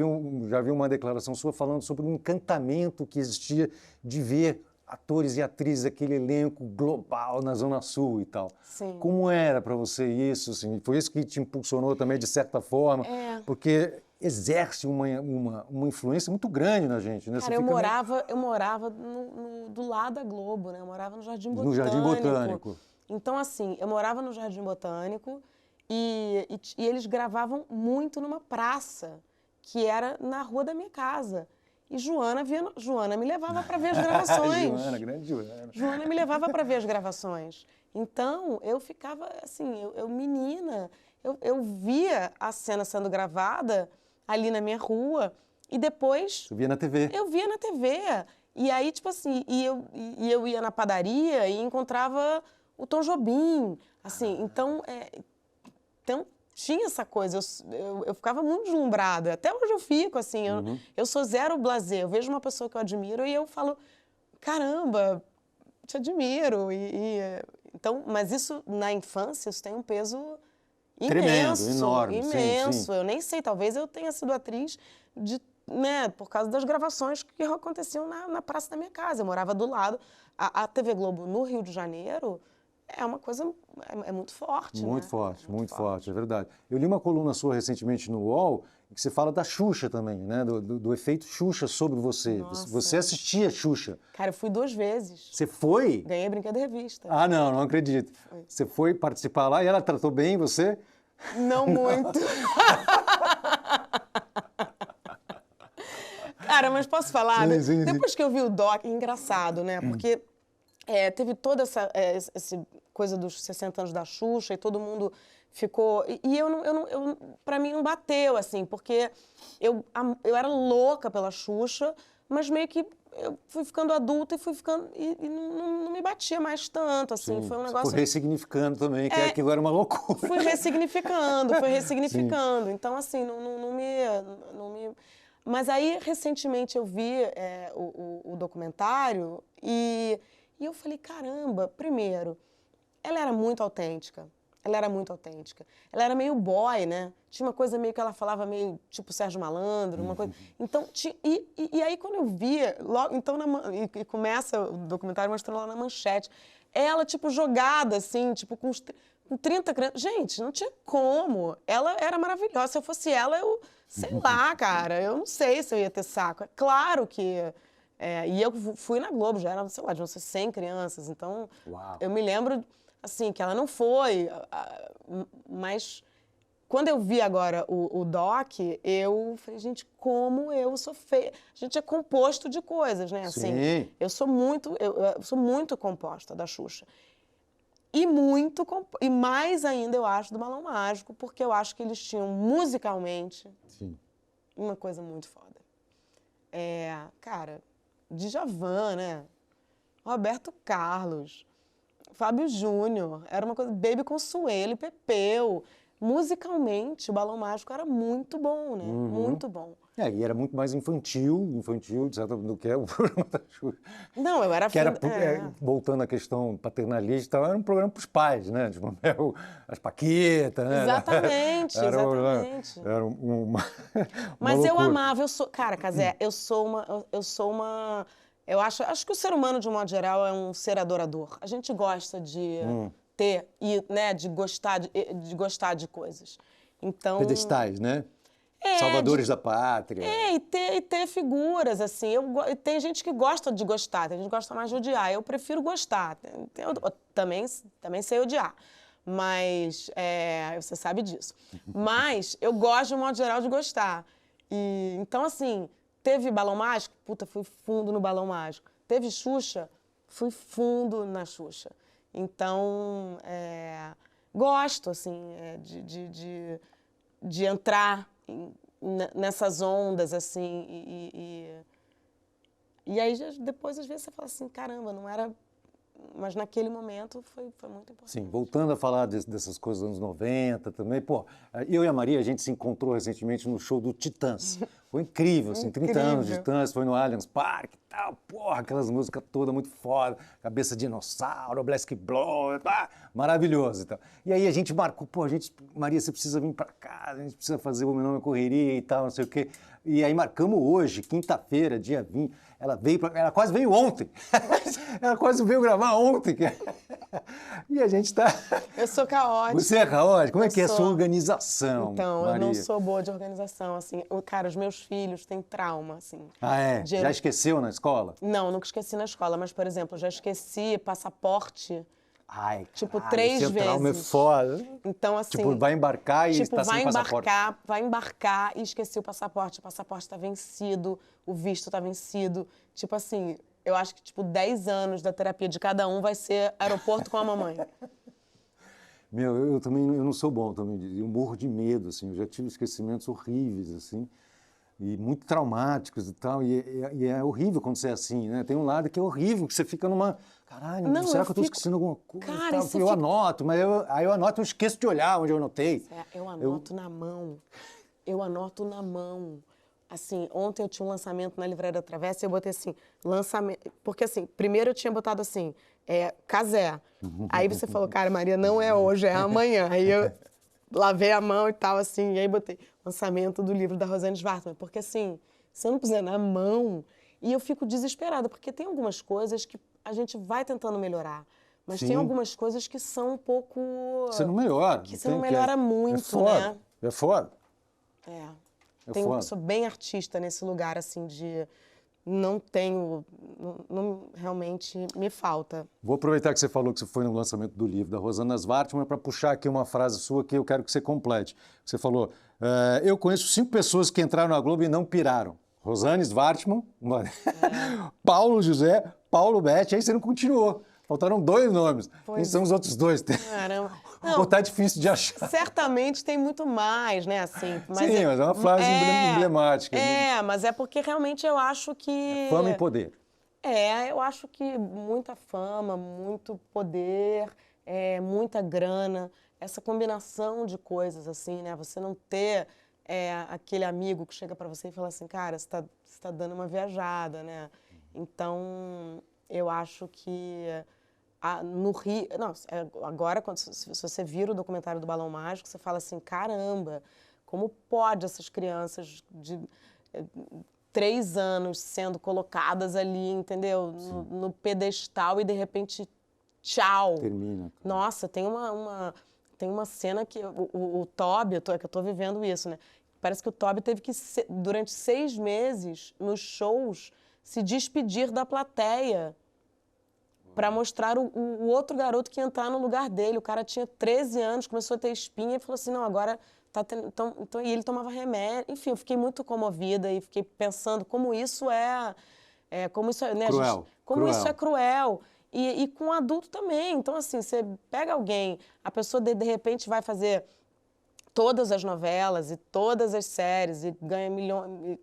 já viu uma declaração sua falando sobre o encantamento que existia de ver atores e atrizes daquele elenco global na Zona Sul e tal.
Sim.
Como era para você isso? Assim? Foi isso que te impulsionou também, de certa forma?
É.
Porque exerce uma influência muito grande na gente, né? Você
Cara,
fica
eu morava do lado da Globo, né? Eu morava no Jardim Botânico.
No Jardim Botânico.
Então, assim, eu morava no Jardim Botânico e eles gravavam muito numa praça, que era na rua da minha casa. E Joana me levava para ver as gravações.
Joana, grande Joana.
Joana me levava para ver as gravações. Então, eu ficava assim, eu menina, eu via a cena sendo gravada ali na minha rua e depois
Você via na TV.
eu via na TV. E aí, tipo assim, eu ia na padaria e encontrava o Tom Jobim, assim, então tinha essa coisa, eu ficava muito deslumbrada. Até hoje eu fico, assim, eu sou zero blasé. Eu vejo uma pessoa que eu admiro e eu falo, caramba, te admiro. Então, mas isso, na infância, isso tem um peso
Tremendo,
imenso.
enorme, sim,
Imenso.
sim.
Eu nem sei, talvez eu tenha sido atriz né, por causa das gravações que aconteciam na praça da minha casa. Eu morava do lado. A TV Globo no Rio de Janeiro é uma coisa, é muito forte,
Muito
né?
forte, muito forte, é verdade. Eu li uma coluna sua recentemente no UOL, que você fala da Xuxa também, né? Do efeito Xuxa sobre você.
Nossa.
Você assistia Xuxa.
Cara, eu fui 2 vezes.
Você foi?
Ganhei Brinquedo Revista.
Ah, não acredito. Você foi participar lá e ela tratou bem você?
Não muito. Cara, mas posso falar?
Sim,
né?
sim, sim.
Depois que eu vi o doc, engraçado, né? Porque teve toda essa coisa dos 60 anos da Xuxa e todo mundo ficou... E pra mim não bateu, assim, porque eu era louca pela Xuxa, mas meio que eu fui ficando adulta e fui ficando... E não me batia mais tanto, assim. Foi um
Você
negócio...
foi ressignificando também, que aquilo era uma loucura.
Fui ressignificando. Então, assim, não me... Mas aí, recentemente, eu vi o documentário e eu falei, caramba, primeiro, ela era muito autêntica. Ela era meio boy, né? Tinha uma coisa meio que ela falava meio tipo Sérgio Malandro, uma coisa... Então, e aí quando eu via, logo, então, e começa o documentário mostrando lá na manchete, ela, tipo, jogada, assim, tipo, com 30 crianças. Gente, não tinha como. Ela era maravilhosa. Se eu fosse ela, eu... Sei lá, cara. Eu não sei se eu ia ter saco. É claro que... e eu fui na Globo, já era, sei lá, de umas 100 crianças. Então,
Uau.
eu me lembro, assim, que ela não foi. Mas, quando eu vi agora o doc, eu falei, gente, como eu sou feia. A gente é composto de coisas, né? Assim,
Sim.
eu sou muito composta da Xuxa. E mais ainda eu acho do Balão Mágico, porque eu acho que eles tinham musicalmente
Sim.
uma coisa muito foda. Cara, Djavan, né? Roberto Carlos, Fábio Júnior, era uma coisa, Baby Consuelo, Pepeu, musicalmente, o Balão Mágico era muito bom, né? Muito bom.
E era muito mais infantil, de certa, do que é o programa da Xuxa.
Não, eu era
Que era,
é.
voltando à questão paternalista, e tal, era um programa para os pais, né? Tipo, as Paquitas, né?
Exatamente,
Era,
exatamente.
Era uma
Mas eu
loucura.
amava, cara, Cazé, eu sou uma, eu acho que o ser humano, de um modo geral, é um ser adorador. A gente gosta de ter, e, né, de gostar de coisas. Então...
Pedestais, né?
É,
Salvadores da pátria.
e ter figuras, assim. Tem gente que gosta de gostar, tem gente que gosta mais de odiar. Eu prefiro gostar. Eu também sei odiar. Mas, você sabe disso. Mas eu gosto, de um modo geral, de gostar. E, então, assim, teve Balão Mágico? Puta, fui fundo no Balão Mágico. Teve Xuxa? Fui fundo na Xuxa. Então, gosto, assim, de entrar nessas ondas, assim, e aí depois, às vezes, você fala assim, caramba, não era... Mas naquele momento foi muito importante.
Sim, voltando a falar dessas coisas dos anos 90 também, pô, eu e a Maria, a gente se encontrou recentemente no show do Titãs. Foi incrível, assim, 30 anos de Titãs, foi no Allianz Parque e tal, porra, aquelas músicas todas muito foda, Cabeça de Dinossauro, Black Blow, maravilhoso e tal. E aí a gente marcou, pô, Maria, você precisa vir pra cá, a gente precisa fazer o Meu Nome é Correria e tal, não sei o quê. E aí marcamos hoje, quinta-feira, dia 20, ela quase veio ontem, ela quase veio gravar ontem. E a gente tá...
Eu sou caótica.
Você é caótica? Como é que é a sua organização,
Então,
Maria?
eu não sou boa de organização, assim. Cara, os meus filhos têm trauma, assim.
Ah, é?
De...
Já esqueceu na escola?
Não, nunca esqueci na escola, mas, por exemplo, eu já esqueci passaporte,
Ai,
tipo,
caralho,
3
esse trauma é
vezes.
foda.
Então, assim...
Tipo, vai embarcar e está sem passaporte.
Vai embarcar e esqueci o passaporte está vencido, o visto está vencido. Tipo assim, eu acho que, tipo, 10 anos da terapia de cada um vai ser aeroporto com a mamãe.
Meu, eu também, eu não sou bom também, eu morro de medo, assim, eu já tive esquecimentos horríveis, assim, e muito traumáticos e tal, e é horrível quando você é assim, né? Tem um lado que é horrível, que você fica numa... Caralho,
Não,
será que eu tô esquecendo alguma coisa?
Cara,
eu anoto, mas aí eu anoto e eu esqueço de olhar onde eu anotei.
Eu anoto na mão. Eu anoto na mão. Assim, ontem eu tinha um lançamento na Livraria da Travessa e eu botei assim, lançamento... Porque assim, primeiro eu tinha botado assim, Cazé. Aí você falou, cara, Maria, não é hoje, é amanhã. Aí eu lavei a mão e tal, assim, e aí botei lançamento do livro da Rosane Schwartzman. Porque assim, se eu não puser na mão... E eu fico desesperada, porque tem algumas coisas que a gente vai tentando melhorar. Mas
Sim.
tem algumas coisas que são um pouco...
Você não melhora.
Que você não melhora muito,
foda,
né?
É foda.
Eu sou bem artista nesse lugar, assim, de... Não realmente me falta.
Vou aproveitar que você falou que você foi no lançamento do livro da Rosana Schwartzman para puxar aqui uma frase sua que eu quero que você complete. Você falou, eu conheço 5 pessoas que entraram na Globo e não piraram. Rosane Schwartzman, Paulo José, Paulo Betti, aí você não continuou. Faltaram 2 nomes. Quem são os outros 2?
Caramba.
Ou tá difícil de achar.
Certamente tem muito mais, né, assim.
Mas mas é uma frase emblemática.
Mas é porque realmente eu acho que...
Fama e poder.
Eu acho que muita fama, muito poder, muita grana, essa combinação de coisas, assim, né? Você não ter aquele amigo que chega pra você e fala assim, cara, você tá dando uma viajada, né? Então, eu acho que no Rio... Não, agora, se você vira o documentário do Balão Mágico, você fala assim, caramba, como pode essas crianças de 3 anos sendo colocadas ali, entendeu? No pedestal e, de repente, tchau.
Termina.
Nossa, tem uma cena que o Toby, que eu tô vivendo isso, né? Parece que o Toby teve que, durante 6 meses, nos shows, se despedir da plateia para mostrar o outro garoto que ia entrar no lugar dele. O cara tinha 13 anos, começou a ter espinha e falou assim, não, agora tá tendo... Então, e ele tomava remédio. Enfim, eu fiquei muito comovida e fiquei pensando como isso como isso é, né,
cruel.
Como isso é cruel. E com adulto também. Então, assim, você pega alguém, a pessoa de repente vai fazer todas as novelas e todas as séries e ganha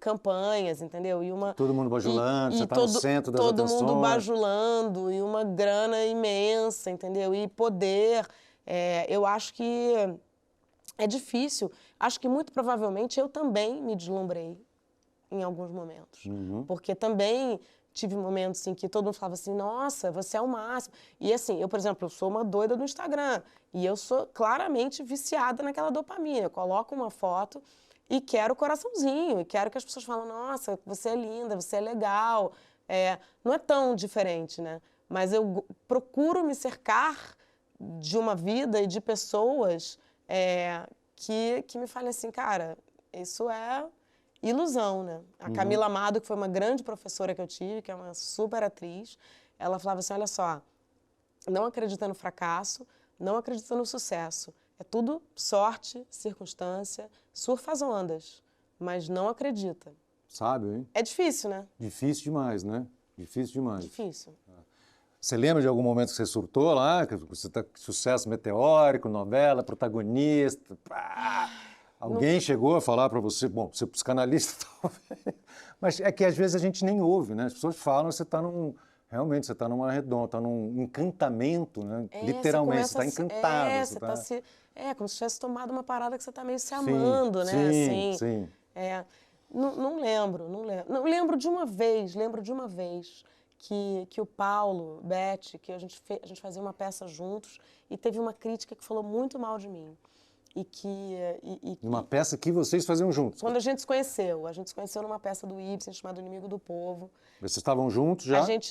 campanhas, entendeu?
Todo mundo bajulando, você tá no centro das atenções.
Todo mundo bajulando e uma grana imensa, entendeu? E poder. Eu acho que é difícil. Acho que muito provavelmente eu também me deslumbrei em alguns momentos. Porque também tive momentos em que todo mundo falava assim, nossa, você é o máximo. E assim, eu, por exemplo, eu sou uma doida do Instagram. E eu sou claramente viciada naquela dopamina. Eu coloco uma foto e quero o coraçãozinho. E quero que as pessoas falem, nossa, você é linda, você é legal. Não é tão diferente, né? Mas eu procuro me cercar de uma vida e de pessoas que me falem assim, cara, isso é ilusão, né? A Camila Amado, que foi uma grande professora que eu tive, que é uma super atriz, ela falava assim, olha só, não acredita no fracasso, não acredita no sucesso. É tudo sorte, circunstância, surfa as ondas, mas não acredita.
Sabe, hein?
É difícil, né?
Difícil demais, né? Difícil demais.
Difícil.
Você lembra de algum momento que você surtou lá? Que você tá com sucesso meteórico, novela, protagonista? Pá! Alguém chegou a falar para você, bom, você é psicanalista, talvez, mas é que às vezes a gente nem ouve, né? As pessoas falam, realmente, você está numa redonda, está num encantamento, né? Literalmente, você está encantado.
Como se tivesse tomado uma parada que você está meio se amando, né?
Sim.
Não lembro. Não, lembro de uma vez que o Paulo, Beth, que a gente fazia uma peça juntos e teve uma crítica que falou muito mal de mim.
Uma peça que vocês faziam juntos?
Quando a gente se conheceu numa peça do Ibsen chamada O Inimigo do Povo.
Vocês estavam juntos já?
A gente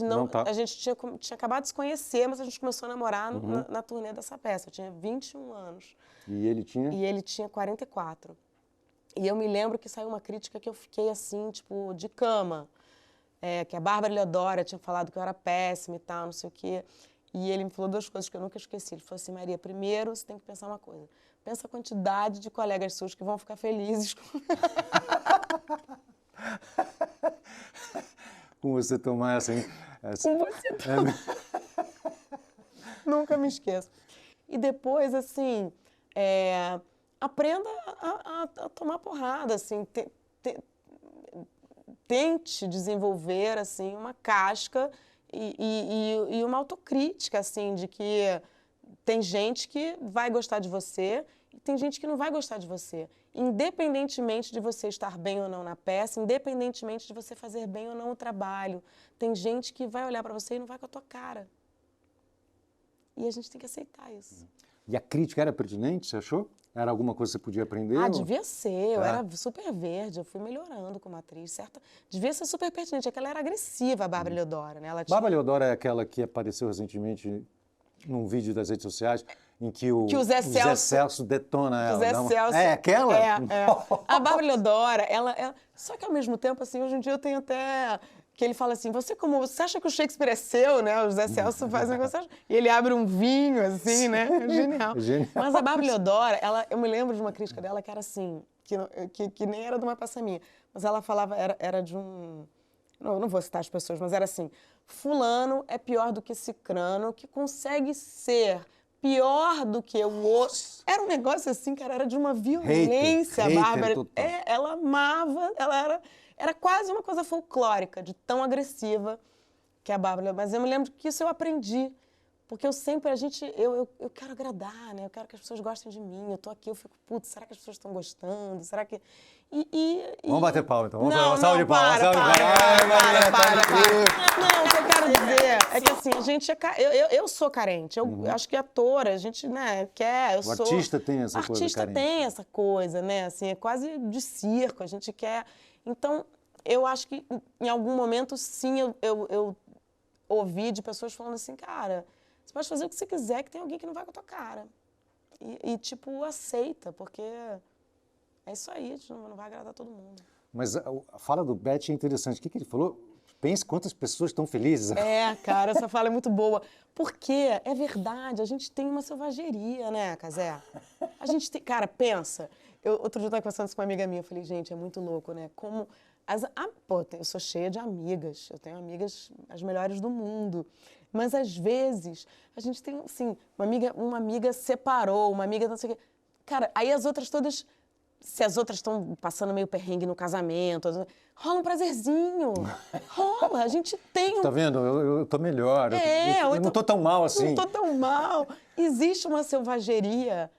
tinha acabado de se conhecer, mas a gente começou a namorar na turnê dessa peça. Eu tinha 21 anos.
E ele tinha?
E ele tinha 44. E eu me lembro que saiu uma crítica que eu fiquei assim, tipo, de cama. Que a Bárbara Leodora tinha falado que eu era péssima e tal, não sei o quê. E ele me falou duas coisas que eu nunca esqueci. Ele falou assim, Maria, primeiro você tem que pensar uma coisa. Pensa a quantidade de colegas seus que vão ficar felizes
com você tomar essa...
Com você tomar. Nunca me esqueço. E depois, assim, aprenda a tomar porrada, assim, tente desenvolver, assim, uma casca e uma autocrítica, assim, de que tem gente que vai gostar de você e tem gente que não vai gostar de você. Independentemente de você estar bem ou não na peça, independentemente de você fazer bem ou não o trabalho, tem gente que vai olhar para você e não vai com a tua cara. E a gente tem que aceitar isso.
E a crítica era pertinente, você achou? Era alguma coisa que você podia aprender?
Devia ser. Eu era super verde, eu fui melhorando como atriz, certo? Devia ser super pertinente. É que ela era agressiva, a Bárbara Leodora, né?
Bárbara Leodora é aquela que apareceu recentemente num vídeo das redes sociais em que o
Zé
Celso detona ela.
O Zé Celso.
É aquela?
A Bárbara Leodora, ela... Só que ao mesmo tempo, assim, hoje em dia eu tenho até... Que ele fala assim, você acha que o Shakespeare é seu, né? O Zé Celso faz um negócio... E ele abre um vinho, assim, né? Genial. Mas a Bárbara Leodora, eu me lembro de uma crítica dela que era assim, que nem era de uma peça minha, mas ela falava, era de um... Não vou citar as pessoas, mas era assim, fulano é pior do que cicrano, que consegue ser pior do que o outro. Era um negócio assim, cara, era de uma violência,
hater,
a Bárbara.
total.
Ela amava, era quase uma coisa folclórica, de tão agressiva que a Bárbara. Mas eu me lembro que isso eu aprendi. Porque eu sempre, eu quero agradar, né? Eu quero que as pessoas gostem de mim. Eu tô aqui, eu fico, putz, será que as pessoas estão gostando? Será que...
Vamos bater palma, então. Vamos
não,
fazer uma salva de palmas.
Não, o que eu quero dizer é que, assim, a gente eu sou carente. Eu acho que atora, a gente, né, quer...
O artista tem essa coisa
artista
carente.
tem essa coisa, né? Assim, é quase de circo, a gente quer... Então, eu acho que, em algum momento, sim, eu ouvi de pessoas falando assim, cara... Você pode fazer o que você quiser, que tem alguém que não vai com a tua cara. Tipo, aceita, porque é isso aí, a gente não vai agradar todo mundo.
Mas a fala do Beth é interessante. O que ele falou? Pense quantas pessoas estão felizes.
Cara, essa fala é muito boa. Porque, é verdade, a gente tem uma selvageria, né, Cazé? A gente tem... Cara, pensa. Outro dia eu estava conversando com uma amiga minha, eu falei, gente, é muito louco, né? Como... eu sou cheia de amigas. Eu tenho amigas as melhores do mundo. Mas, às vezes, a gente tem, assim, uma amiga separou, uma amiga não sei o quê. Cara, aí as outras todas, se as outras estão passando meio perrengue no casamento, rola um prazerzinho. Rola, a gente tem...
Tá vendo? Eu tô melhor. Eu não tô tão mal assim.
Não tô tão mal. Existe uma selvageria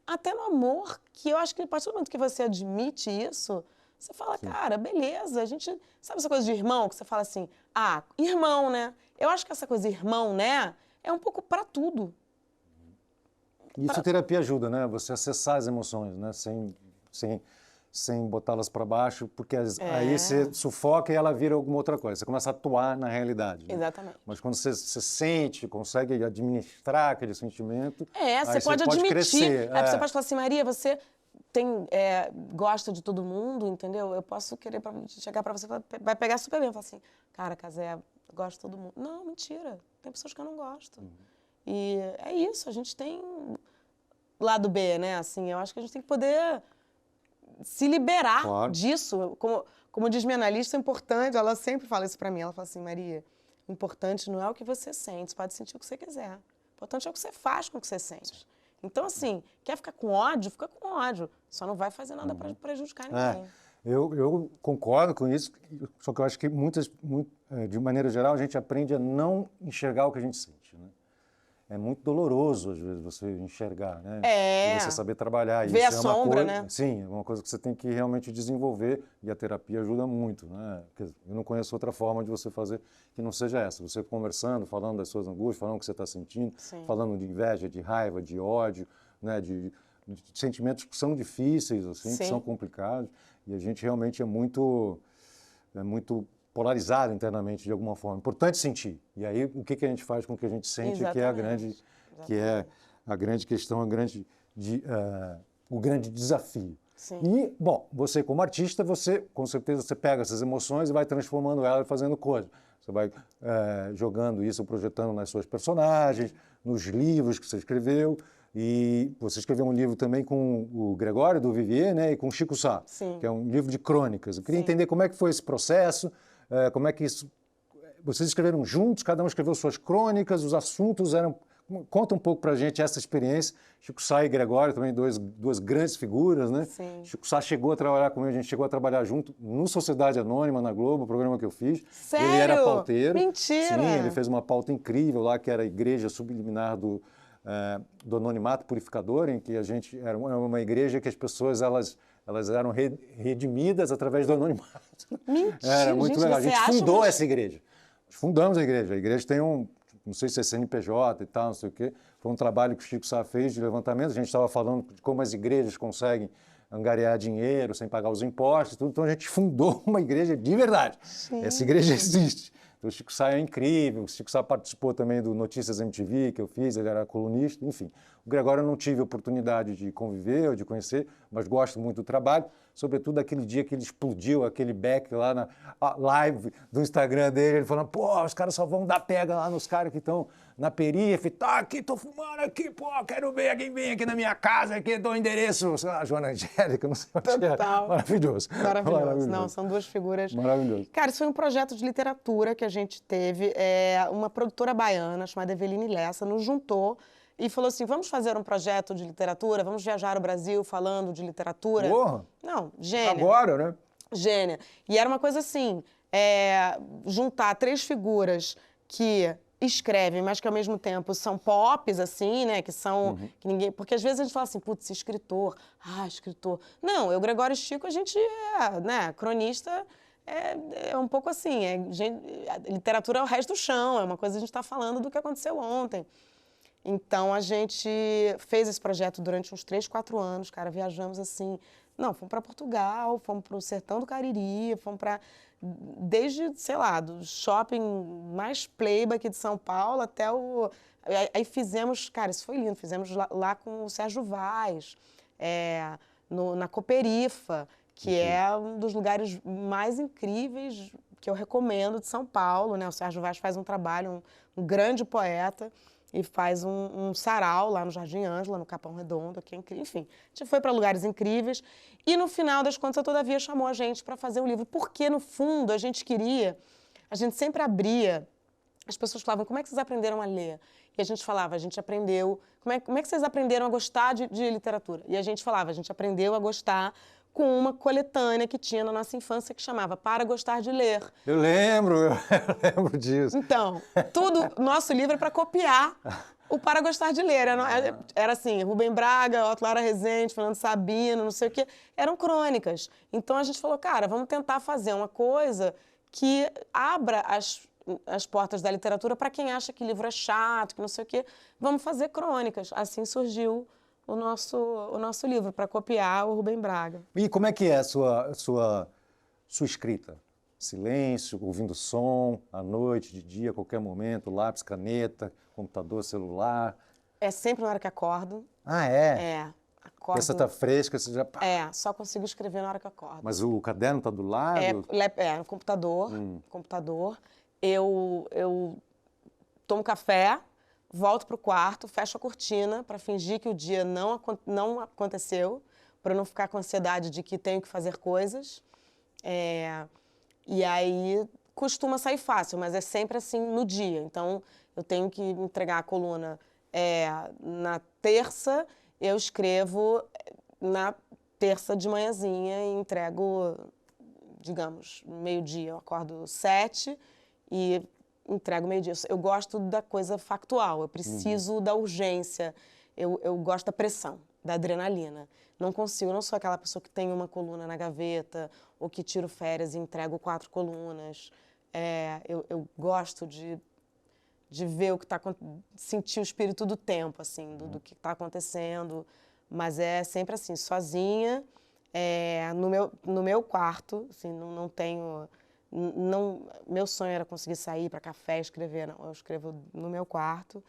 até no amor, que eu acho que a partir do momento que você admite isso, você fala, cara, beleza, a gente... Sabe essa coisa de irmão, que você fala assim, irmão, né? Eu acho que essa coisa irmão, né, é um pouco pra tudo.
Isso a terapia ajuda, né? Você acessar as emoções, né? Sem botá-las para baixo, porque aí você sufoca e ela vira alguma outra coisa. Você começa a atuar na realidade. Né?
Exatamente.
Mas quando você sente, consegue administrar aquele sentimento,
você pode admitir.
Crescer.
Você pode falar assim, Maria, você gosta de todo mundo, entendeu? Eu posso querer chegar para você e falar, vai pegar super bem. Falar assim, cara, Cazé, eu gosto de todo mundo. Não, mentira. Tem pessoas que eu não gosto. E é isso, a gente tem lado B, né? Assim, eu acho que a gente tem que poder se liberar disso. Como diz minha analista, é importante, ela sempre fala isso pra mim, ela fala assim, Maria, o importante não é o que você sente, você pode sentir o que você quiser. O importante é o que você faz com o que você sente. Então, assim, quer ficar com ódio? Fica com ódio. Só não vai fazer nada pra prejudicar ninguém.
Eu concordo com isso, só que eu acho que de maneira geral, a gente aprende a não enxergar o que a gente sente, né? É muito doloroso, às vezes, você enxergar, né? E você saber trabalhar.
Ver a
isso
sombra,
né?
Sim,
é uma coisa que você tem que realmente desenvolver e a terapia ajuda muito, né? Eu não conheço outra forma de você fazer que não seja essa. Você conversando, falando das suas angústias, falando o que você está sentindo, falando de inveja, de raiva, de ódio, né? De sentimentos que são difíceis, assim, que são complicados. E a gente realmente é muito polarizado internamente de alguma forma. Importante sentir. E aí, o que a gente faz com o que a gente sente, que é a grande questão, o grande desafio.
Sim.
E, bom, você como artista, com certeza você pega essas emoções e vai transformando elas e fazendo coisas. Você vai jogando isso, projetando nas suas personagens, nos livros que você escreveu. E você escreveu um livro também com o Gregório do Vivier, né, e com o Chico Sá, que é um livro de crônicas. Eu queria entender como é que foi esse processo, como é que isso... Vocês escreveram juntos, cada um escreveu suas crônicas, os assuntos eram... Conta um pouco pra gente essa experiência. Chico Sá e Gregório também, duas grandes figuras, né?
Sim.
Chico Sá chegou a trabalhar comigo, a gente chegou a trabalhar junto no Sociedade Anônima, na Globo, o programa que eu fiz.
Sério?
Ele era pauteiro.
Mentira!
Sim, ele fez uma pauta incrível lá, que era a Igreja Subliminar do Anonimato Purificador, em que a gente era uma igreja que as pessoas elas eram redimidas através do anonimato.
Mentira,
era muito legal. A gente fundou essa igreja. Nós fundamos a igreja. A igreja tem não sei se é CNPJ e tal, não sei o quê. Foi um trabalho que o Chico Sá fez de levantamento. A gente estava falando de como as igrejas conseguem angariar dinheiro sem pagar os impostos, tudo. Então a gente fundou uma igreja de verdade. Sim. Essa igreja existe. Então, o Chico Sá é incrível, o Chico Sá participou também do Notícias MTV, que eu fiz, ele era colunista, enfim. O Gregório eu não tive a oportunidade de conviver ou de conhecer, mas gosto muito do trabalho, sobretudo aquele dia que ele explodiu, aquele back lá na live do Instagram dele, ele falando, pô, os caras só vão dar pega lá nos caras que estão na periferia, tá aqui, tô fumando aqui, pô, quero ver alguém vem aqui na minha casa, aqui dou o endereço, sei lá, Joana Angélica, não sei o que é. Maravilhoso.
Maravilhoso. Não, são duas figuras...
Maravilhoso.
Cara, isso foi um projeto de literatura que a gente teve, uma produtora baiana chamada Eveline Lessa nos juntou e falou assim, vamos fazer um projeto de literatura, vamos viajar o Brasil falando de literatura.
Porra!
Não, gênia.
Agora, né?
Gênia. E era uma coisa assim, juntar três figuras que escrevem, mas que ao mesmo tempo são pops, assim, né, que são... Que ninguém, porque às vezes a gente fala assim, putz, escritor, escritor. Não, eu, Gregório e Chico, a gente né, cronista... É um pouco assim, a literatura é o resto do chão, é uma coisa que a gente está falando do que aconteceu ontem. Então, a gente fez esse projeto durante uns 3, 4 anos, cara, viajamos assim, fomos para Portugal, fomos para o Sertão do Cariri, fomos para, desde, sei lá, do shopping mais playboy aqui de São Paulo até aí fizemos, cara, isso foi lindo, fizemos lá com o Sérgio Vaz, na Cooperifa, que é um dos lugares mais incríveis que eu recomendo de São Paulo, né? O Sérgio Vaz faz um trabalho, um grande poeta, e faz um sarau lá no Jardim Ângela, no Capão Redondo, que é incrível. Enfim, a gente foi para lugares incríveis e, no final das contas, a Todavia chamou a gente para fazer o livro. Porque, no fundo, a gente sempre abria, as pessoas falavam, como é que vocês aprenderam a ler? E a gente falava, a gente aprendeu... Como é que vocês aprenderam a gostar de literatura? E a gente falava, a gente aprendeu a gostar com uma coletânea que tinha na nossa infância que chamava Para Gostar de Ler.
Eu lembro disso.
Então, nosso livro é para copiar O Para Gostar de Ler. Era assim, Rubem Braga, Otto Lara Rezende, Fernando Sabino, não sei o quê. Eram crônicas. Então a gente falou, cara, vamos tentar fazer uma coisa que abra as portas da literatura para quem acha que livro é chato, que não sei o quê. Vamos fazer crônicas. Assim surgiu o nosso livro, para copiar o Rubem Braga.
E como é que é a sua escrita? Silêncio, ouvindo som, à noite, de dia, a qualquer momento, lápis, caneta, computador, celular?
É sempre na hora que acordo.
Ah, é?
É. Acordo.
Essa tá fresca, você já...
Só consigo escrever na hora que acordo.
Mas o caderno tá do lado?
No computador. Computador. Eu tomo café, volto pro quarto, fecho a cortina para fingir que o dia não aconteceu, para não ficar com ansiedade de que tenho que fazer coisas. E aí costuma sair fácil, mas é sempre assim no dia. Então eu tenho que entregar a coluna na terça, eu escrevo na terça de manhãzinha e entrego, digamos, meio-dia. Eu acordo 7 e entrego meio-dia. Eu gosto da coisa factual, eu preciso da urgência, eu gosto da pressão, da adrenalina. Não sou aquela pessoa que tem uma coluna na gaveta ou que tiro férias e entrego 4 colunas. Eu gosto de ver o que está sentir o espírito do tempo, assim, do que está acontecendo. Mas é sempre assim, sozinha, no meu quarto, assim, não tenho... meu sonho era conseguir sair para café, escrever, não. Eu escrevo no meu quarto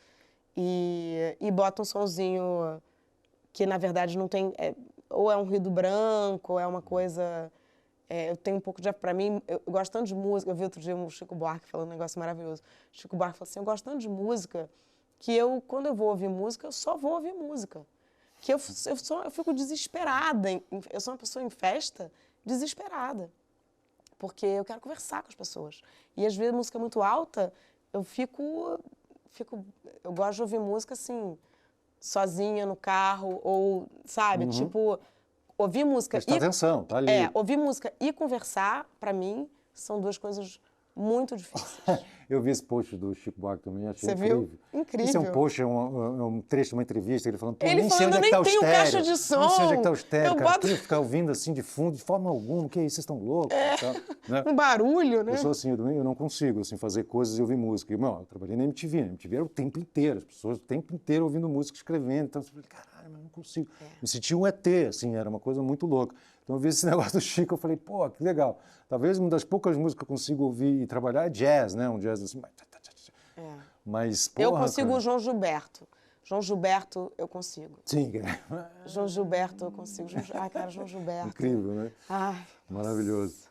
e boto um sonzinho que, na verdade, não tem... ou é um ruído branco, ou é uma coisa... eu tenho um pouco de... Para mim, eu gosto tanto de música. Eu vi outro dia o Chico Buarque falando um negócio maravilhoso. O Chico Buarque falou assim, eu gosto tanto de música que quando eu vou ouvir música, eu só vou ouvir música. Que eu fico desesperada. Eu sou uma pessoa em festa desesperada. Porque eu quero conversar com as pessoas. E, às vezes, música muito alta, eu gosto de ouvir música, assim, sozinha no carro, ou, sabe, tipo, ouvir música...
Prestar atenção, tá ali.
Ouvir música e conversar, pra mim, são duas coisas muito difíceis.
Eu vi esse post do Chico Buarque também, achei
Você
incrível.
viu? Incrível.
Esse é um post, é um trecho de uma entrevista, ele falando,
Ele
nem sei
falando,
onde é que tá o
nem tenho
estéreo.
caixa de som.
Nem sei onde é que tá o estéreo,
Eu
cara.
boto-
Queria ficar ouvindo assim de fundo, de forma alguma, que isso, vocês estão loucos? Tá, né?
Um barulho, né?
Eu sou assim, eu não consigo assim, fazer coisas e ouvir música. Eu trabalhei na MTV, era o tempo inteiro, as pessoas o tempo inteiro ouvindo música, escrevendo. Então eu falei, caralho, mas não consigo. Me senti um ET, assim, era uma coisa muito louca. Então eu vi esse negócio do Chico, eu falei, pô, que legal. Talvez uma das poucas músicas que eu consigo ouvir e trabalhar é jazz, né? Um jazz assim, mas, porra,
Eu consigo
cara.
o João Gilberto. João Gilberto, eu consigo.
Sim,
João Gilberto, eu consigo. Ai, cara, João Gilberto.
incrível, né?
Ai,
Maravilhoso.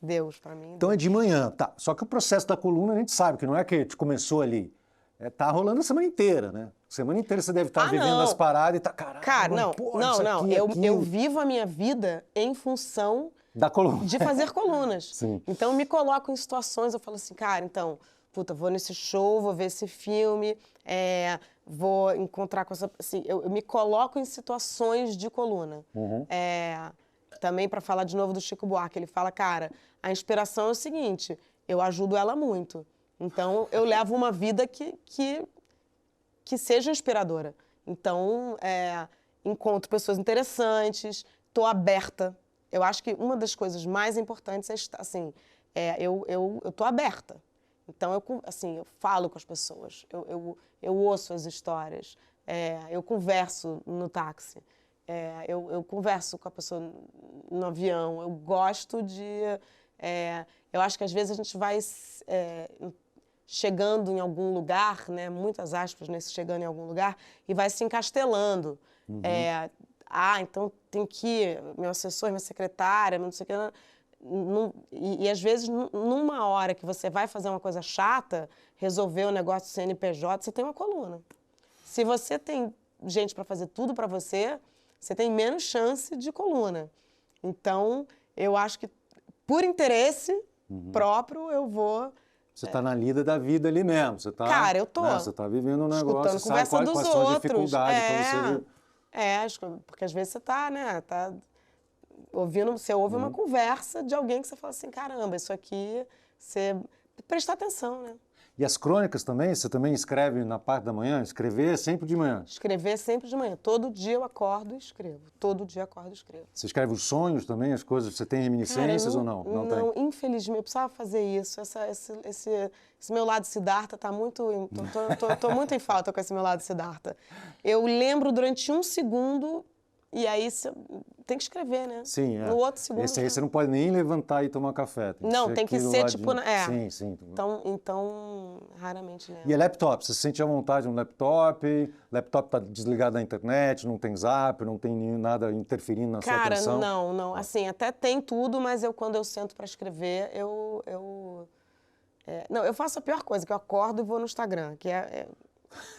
Deus, pra mim.
Então é de manhã, tá. Só que o processo da coluna a gente sabe que não é que começou ali. Tá rolando a semana inteira, né? Semana inteira você deve estar vivendo
não.
as paradas e tá, caralho,
Cara,
mano,
não,
porra,
não,
isso
não.
aqui,
Eu
aquilo.
vivo a minha vida em função
Da coluna.
de fazer colunas.
Sim.
Então, eu me coloco em situações, eu falo assim, cara, então, puta, vou nesse show, vou ver esse filme, vou encontrar com essa... Assim, eu me coloco em situações de coluna. Também, para falar de novo do Chico Buarque, ele fala, cara, a inspiração é o seguinte, eu ajudo ela muito. Então, eu levo uma vida que seja inspiradora. Então, encontro pessoas interessantes, estou aberta. Eu acho que uma das coisas mais importantes é estar, assim, eu estou aberta. Então, eu falo com as pessoas, eu ouço as histórias, eu converso no táxi, eu converso com a pessoa no avião, eu gosto de... eu acho que às vezes a gente vai chegando em algum lugar, né, muitas aspas nesse chegando em algum lugar, e vai se encastelando. Então tem que ir, meu assessor, minha secretária, não sei o que... E às vezes, numa hora que você vai fazer uma coisa chata, resolver o negócio do CNPJ, você tem uma coluna. Se você tem gente para fazer tudo para você, você tem menos chance de coluna. Então, eu acho que, por interesse próprio, eu vou...
Você tá na lida da vida ali mesmo. Você tá,
Cara, eu tô.
Né, você tá vivendo um negócio,
Escutando
sabe
conversa dos
quais são as
outros.
dificuldades pra você...
Porque às vezes você tá, né, você ouve uma conversa de alguém que você fala assim, caramba, isso aqui, você... Prestar atenção, né?
E as crônicas também? Você também escreve na parte da manhã? Escrever é sempre de manhã?
Escrever sempre de manhã. Todo dia eu acordo e escrevo. Todo dia eu acordo e escrevo.
Você escreve os sonhos também, as coisas? Você tem reminiscências ou não?
Não,
tem?
infelizmente, eu precisava fazer isso. Esse meu lado Siddhartha tá muito... Tô muito em falta com esse meu lado Siddhartha. Eu lembro durante um segundo e aí tem que escrever, né?
Sim, é.
No outro segundo...
Esse aí você não pode nem levantar e tomar café.
Tem que ser tipo...
Sim.
Então, raramente lembro.
E é laptop? Você se sente à vontade no laptop? Laptop tá desligado da internet, não tem zap, não tem nada interferindo na sua atenção?
Cara, não. Assim, até tem tudo, mas quando eu sento para escrever, não, eu faço a pior coisa, que eu acordo e vou no Instagram, que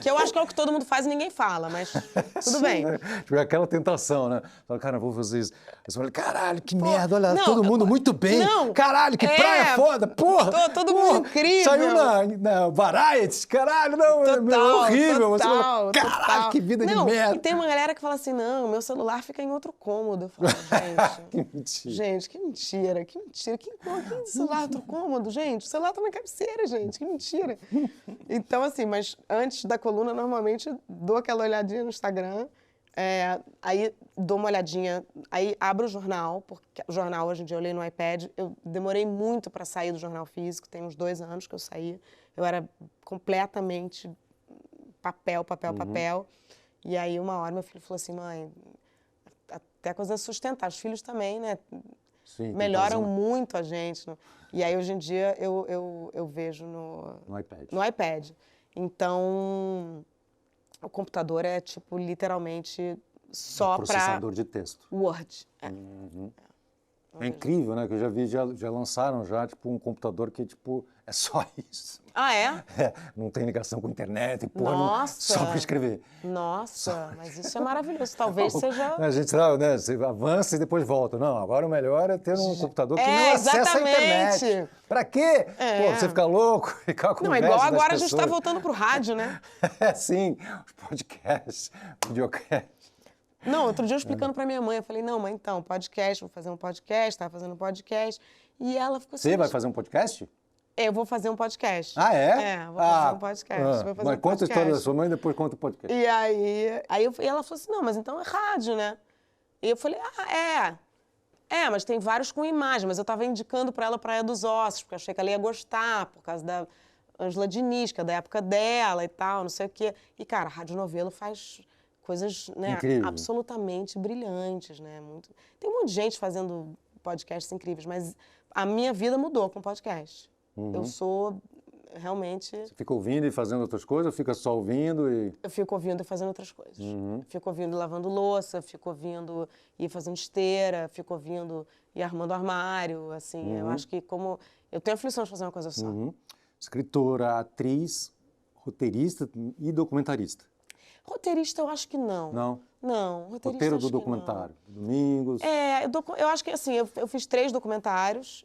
eu acho que é o que todo mundo faz e ninguém fala, mas tudo
Sim,
bem.
né? Tipo, é aquela tentação, né? Fala, cara, eu vou fazer isso. Aí você fala, caralho, que merda, olha,
não,
todo mundo muito bem.
não,
Caralho, que praia foda, porra.
Todo mundo incrível.
Saiu na Variety, caralho, não, é horrível. Você fala, caralho, que vida de merda.
E tem uma galera que fala assim, não, meu celular fica em outro cômodo. Eu falo, gente...
Que mentira.
Gente, que mentira. Que celular outro cômodo, gente? O celular tá na cabeceira, gente, que mentira. Então, assim, mas antes da coluna, normalmente dou aquela olhadinha no Instagram, aí dou uma olhadinha, aí abro o jornal, porque o jornal hoje em dia eu leio no iPad. Eu demorei muito para sair do jornal físico, tem uns 2 anos que eu saí. Eu era completamente papel. E aí uma hora meu filho falou assim, mãe, até coisa sustentar, os filhos também, né?
Sim,
melhoram muito a gente. E aí hoje em dia eu vejo no iPad. Então, o computador é, tipo, literalmente só para...
Processador de texto.
Word.
É incrível, né? Que eu já vi, já lançaram tipo, um computador que, tipo, é só isso.
Ah, é?
Não tem ligação com a internet, porra,
Nossa!
só para escrever.
Nossa, mas isso é maravilhoso. Talvez seja...
A gente sabe, né? Você avança e depois volta. Não, agora o melhor é ter um computador que não acessa a internet. Pra quê? Pô, você ficar louco, ficar com
Não, é igual agora a gente está voltando pro rádio, né?
Sim, os podcasts, videocast.
Não, outro dia eu explicando pra minha mãe, eu falei, não, mãe, então, podcast, vou fazer um podcast, tava fazendo um podcast. E ela ficou assim...
Você vai fazer um podcast?
Eu vou fazer um podcast.
Ah, é?
É, vou fazer um podcast.
Mas conta a história da sua mãe, depois conta o podcast.
E aí ela falou assim, não, mas então é rádio, né? E eu falei, mas tem vários com imagem, mas eu tava indicando pra ela Praia dos Ossos, porque eu achei que ela ia gostar, por causa da Ângela Diniz, que é da época dela e tal, não sei o quê. E, cara, a Rádio Novelo faz coisas, né, absolutamente brilhantes, né? Tem um monte de gente fazendo podcasts incríveis, mas a minha vida mudou com podcast. Eu sou realmente...
Você fica ouvindo e fazendo outras coisas, ou fica só ouvindo e...
Eu fico ouvindo e fazendo outras coisas. Fico ouvindo e lavando louça, fico ouvindo e fazendo esteira, fico ouvindo e armando armário, assim. Eu acho que como... Eu tenho aflição de fazer uma coisa só.
Escritora, atriz, roteirista e documentarista.
Roteirista eu acho que não.
Não?
Não, roteirista
Roteiro
acho
do documentário, Domingos...
eu acho que assim, eu fiz 3 documentários,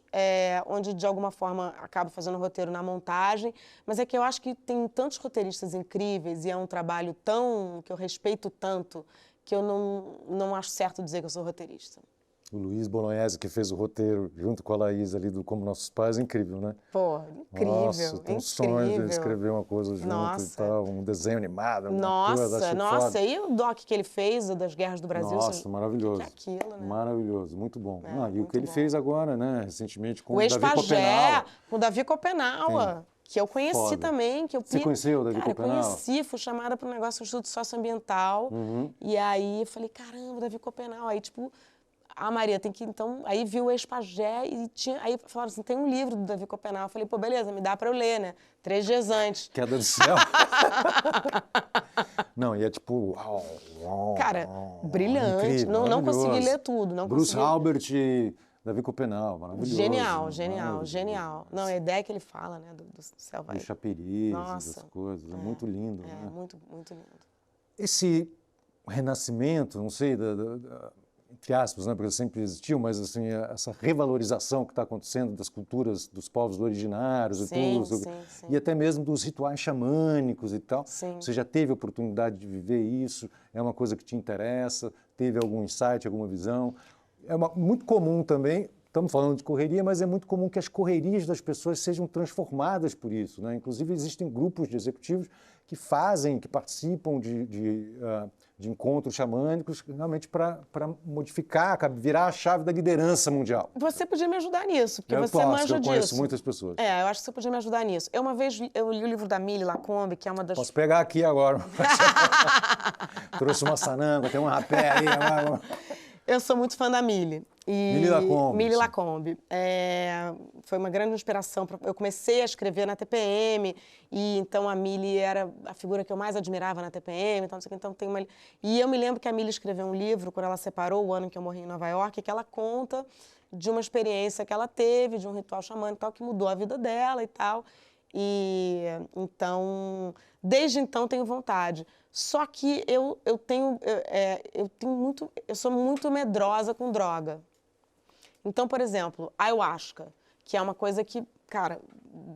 onde de alguma forma acabo fazendo roteiro na montagem, mas é que eu acho que tem tantos roteiristas incríveis e é um trabalho que eu respeito tanto, que eu não acho certo dizer que eu sou roteirista.
O Luiz Bolognese, que fez o roteiro junto com a Laís ali do Como Nossos Pais, é incrível, né?
Pô, incrível,
Nossa, tem um sonho de escrever uma coisa junto e tal, um desenho animado,
Nossa, e o doc que ele fez, o das Guerras do Brasil?
Nossa, maravilhoso.
Que é aquilo, né?
Maravilhoso, muito bom. E o que ele fez agora, né, recentemente com o Davi
Copenau. Com o Davi
Copenau.
Que eu conheci também.
Você conheceu o Davi Copenau?
Eu conheci, fui chamada para um negócio do Instituto Socioambiental. E aí eu falei, caramba, Davi Copenau. Aí, tipo, Maria tem que, então... Aí viu o ex-pajé e aí falaram assim, tem um livro do Davi Copenau. Eu falei, pô, beleza, me dá para eu ler, né? 3 dias antes.
Queda do céu. Não, e é tipo...
Cara, brilhante.
Incrível,
não consegui ler tudo.
Bruce Albert e Davi Copenau, maravilhoso.
Genial. Não, a ideia que ele fala, né, do céu vai...
Do chapiriz, das coisas, é muito lindo, né?
Muito lindo.
Esse renascimento, não sei, entre aspas, né, porque sempre existiu, mas assim, essa revalorização que está acontecendo das culturas dos povos originários e tudo,
sim.
e até mesmo dos rituais xamânicos e tal.
Sim.
Você já teve a oportunidade de viver isso? É uma coisa que te interessa? Teve algum insight, alguma visão? É muito comum também estamos falando de correria, mas é muito comum que as correrias das pessoas sejam transformadas por isso, né? Inclusive, existem grupos de executivos que participam de encontros xamânicos realmente para modificar, virar a chave da liderança mundial.
Você podia me ajudar nisso, porque você manja disso.
Eu conheço muitas pessoas.
Eu acho que você podia me ajudar nisso. Uma vez eu li o livro da Mili Lacombe, que é uma das...
Posso pegar aqui agora. Trouxe uma sananga, tem um rapé aí.
Eu sou muito fã da Mili.
Mili Lacombe.
Mili Lacombe. Foi uma grande inspiração. Eu comecei a escrever na TPM, e então a Mili era a figura que eu mais admirava na TPM. Então tem uma... E eu me lembro que a Mili escreveu um livro, quando ela separou, o ano em que eu morri em Nova York, que ela conta de uma experiência que ela teve, de um ritual xamânico e tal, que mudou a vida dela e tal. E então, desde então, tenho vontade. Só que eu sou muito medrosa com droga. Então, por exemplo, ayahuasca, que é uma coisa que, cara,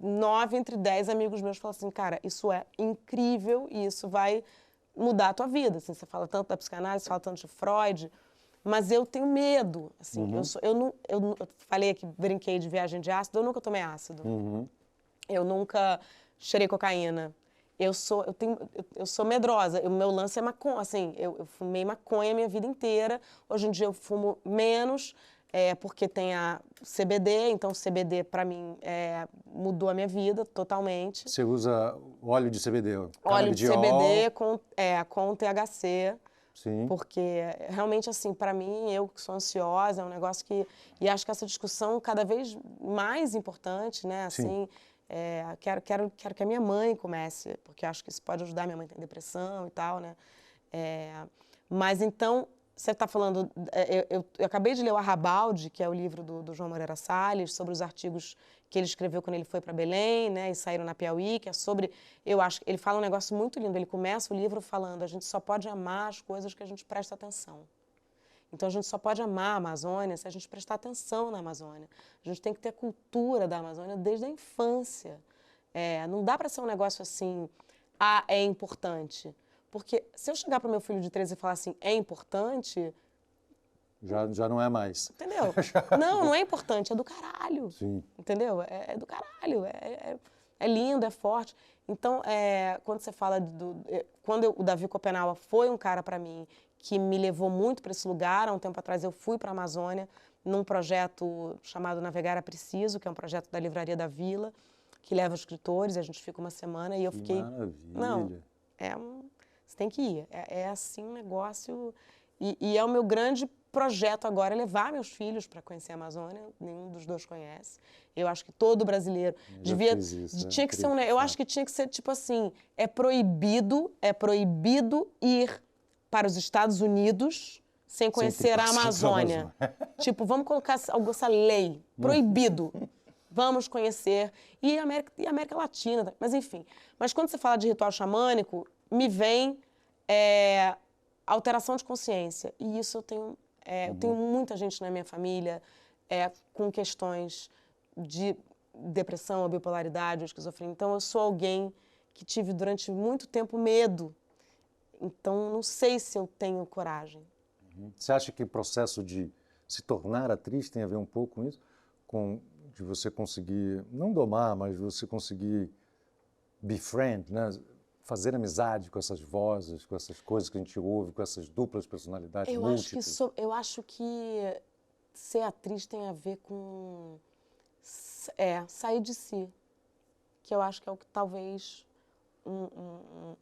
9 entre 10 amigos meus falam assim, cara, isso é incrível e isso vai mudar a tua vida. Assim, você fala tanto da psicanálise, você fala tanto de Freud, mas eu tenho medo. Assim, eu falei aqui, brinquei de viagem de ácido, eu nunca tomei ácido. Eu nunca cheirei cocaína. Eu sou medrosa. O meu lance é maconha. Assim, eu fumei maconha a minha vida inteira. Hoje em dia eu fumo menos, porque tem a CBD. Então, o CBD, para mim, mudou a minha vida totalmente.
Você usa óleo de CBD?
Óleo de CBD com THC.
Sim.
Porque, realmente, assim, para mim, eu que sou ansiosa, é um negócio que... E acho que essa discussão cada vez mais importante, né? Assim... Quero que a minha mãe comece, porque acho que isso pode ajudar. Minha mãe tem depressão e tal, né? Mas então, você está falando... Eu acabei de ler o Arrabalde, que é o livro do João Moreira Salles, sobre os artigos que ele escreveu quando ele foi para Belém, né? E saíram na Piauí, que é sobre... Eu acho que ele fala um negócio muito lindo. Ele começa o livro falando: a gente só pode amar as coisas que a gente presta atenção. Então, a gente só pode amar a Amazônia se a gente prestar atenção na Amazônia. A gente tem que ter a cultura da Amazônia desde a infância. Não dá para ser um negócio assim, é importante. Porque se eu chegar para o meu filho de 13 e falar assim, é importante...
Já não é mais.
Entendeu? Não é importante, é do caralho.
Sim.
Entendeu? É do caralho, é lindo, é forte. Então, quando você fala o Davi Copenaua foi um cara para mim que me levou muito para esse lugar. Há um tempo atrás eu fui para a Amazônia num projeto chamado Navegar é Preciso, que é um projeto da Livraria da Vila, que leva os escritores, e a gente fica uma semana, e eu fiquei...
Maravilha.
Não, você tem que ir. É assim um negócio... E é o meu grande projeto agora, é levar meus filhos para conhecer a Amazônia. Nenhum dos dois conhece. Eu acho que todo brasileiro tinha que ser eu acho que tinha que ser tipo assim, é proibido ir para os Estados Unidos sem conhecer a Amazônia. Tipo, vamos colocar essa lei, proibido. Vamos conhecer. E América Latina, mas enfim. Mas quando você fala de ritual xamânico, me vem alteração de consciência. E isso eu tenho muita gente na minha família com questões de depressão, ou bipolaridade, ou esquizofrenia. Então, eu sou alguém que tive durante muito tempo medo. Então, não sei se eu tenho coragem.
Você acha que o processo de se tornar atriz tem a ver um pouco com isso? De você conseguir, não domar, mas você conseguir befriend, né? Fazer amizade com essas vozes, com essas coisas que a gente ouve, com essas duplas personalidades múltiplas?
Eu acho que ser atriz tem a ver com sair de si. Que eu acho que é o que talvez um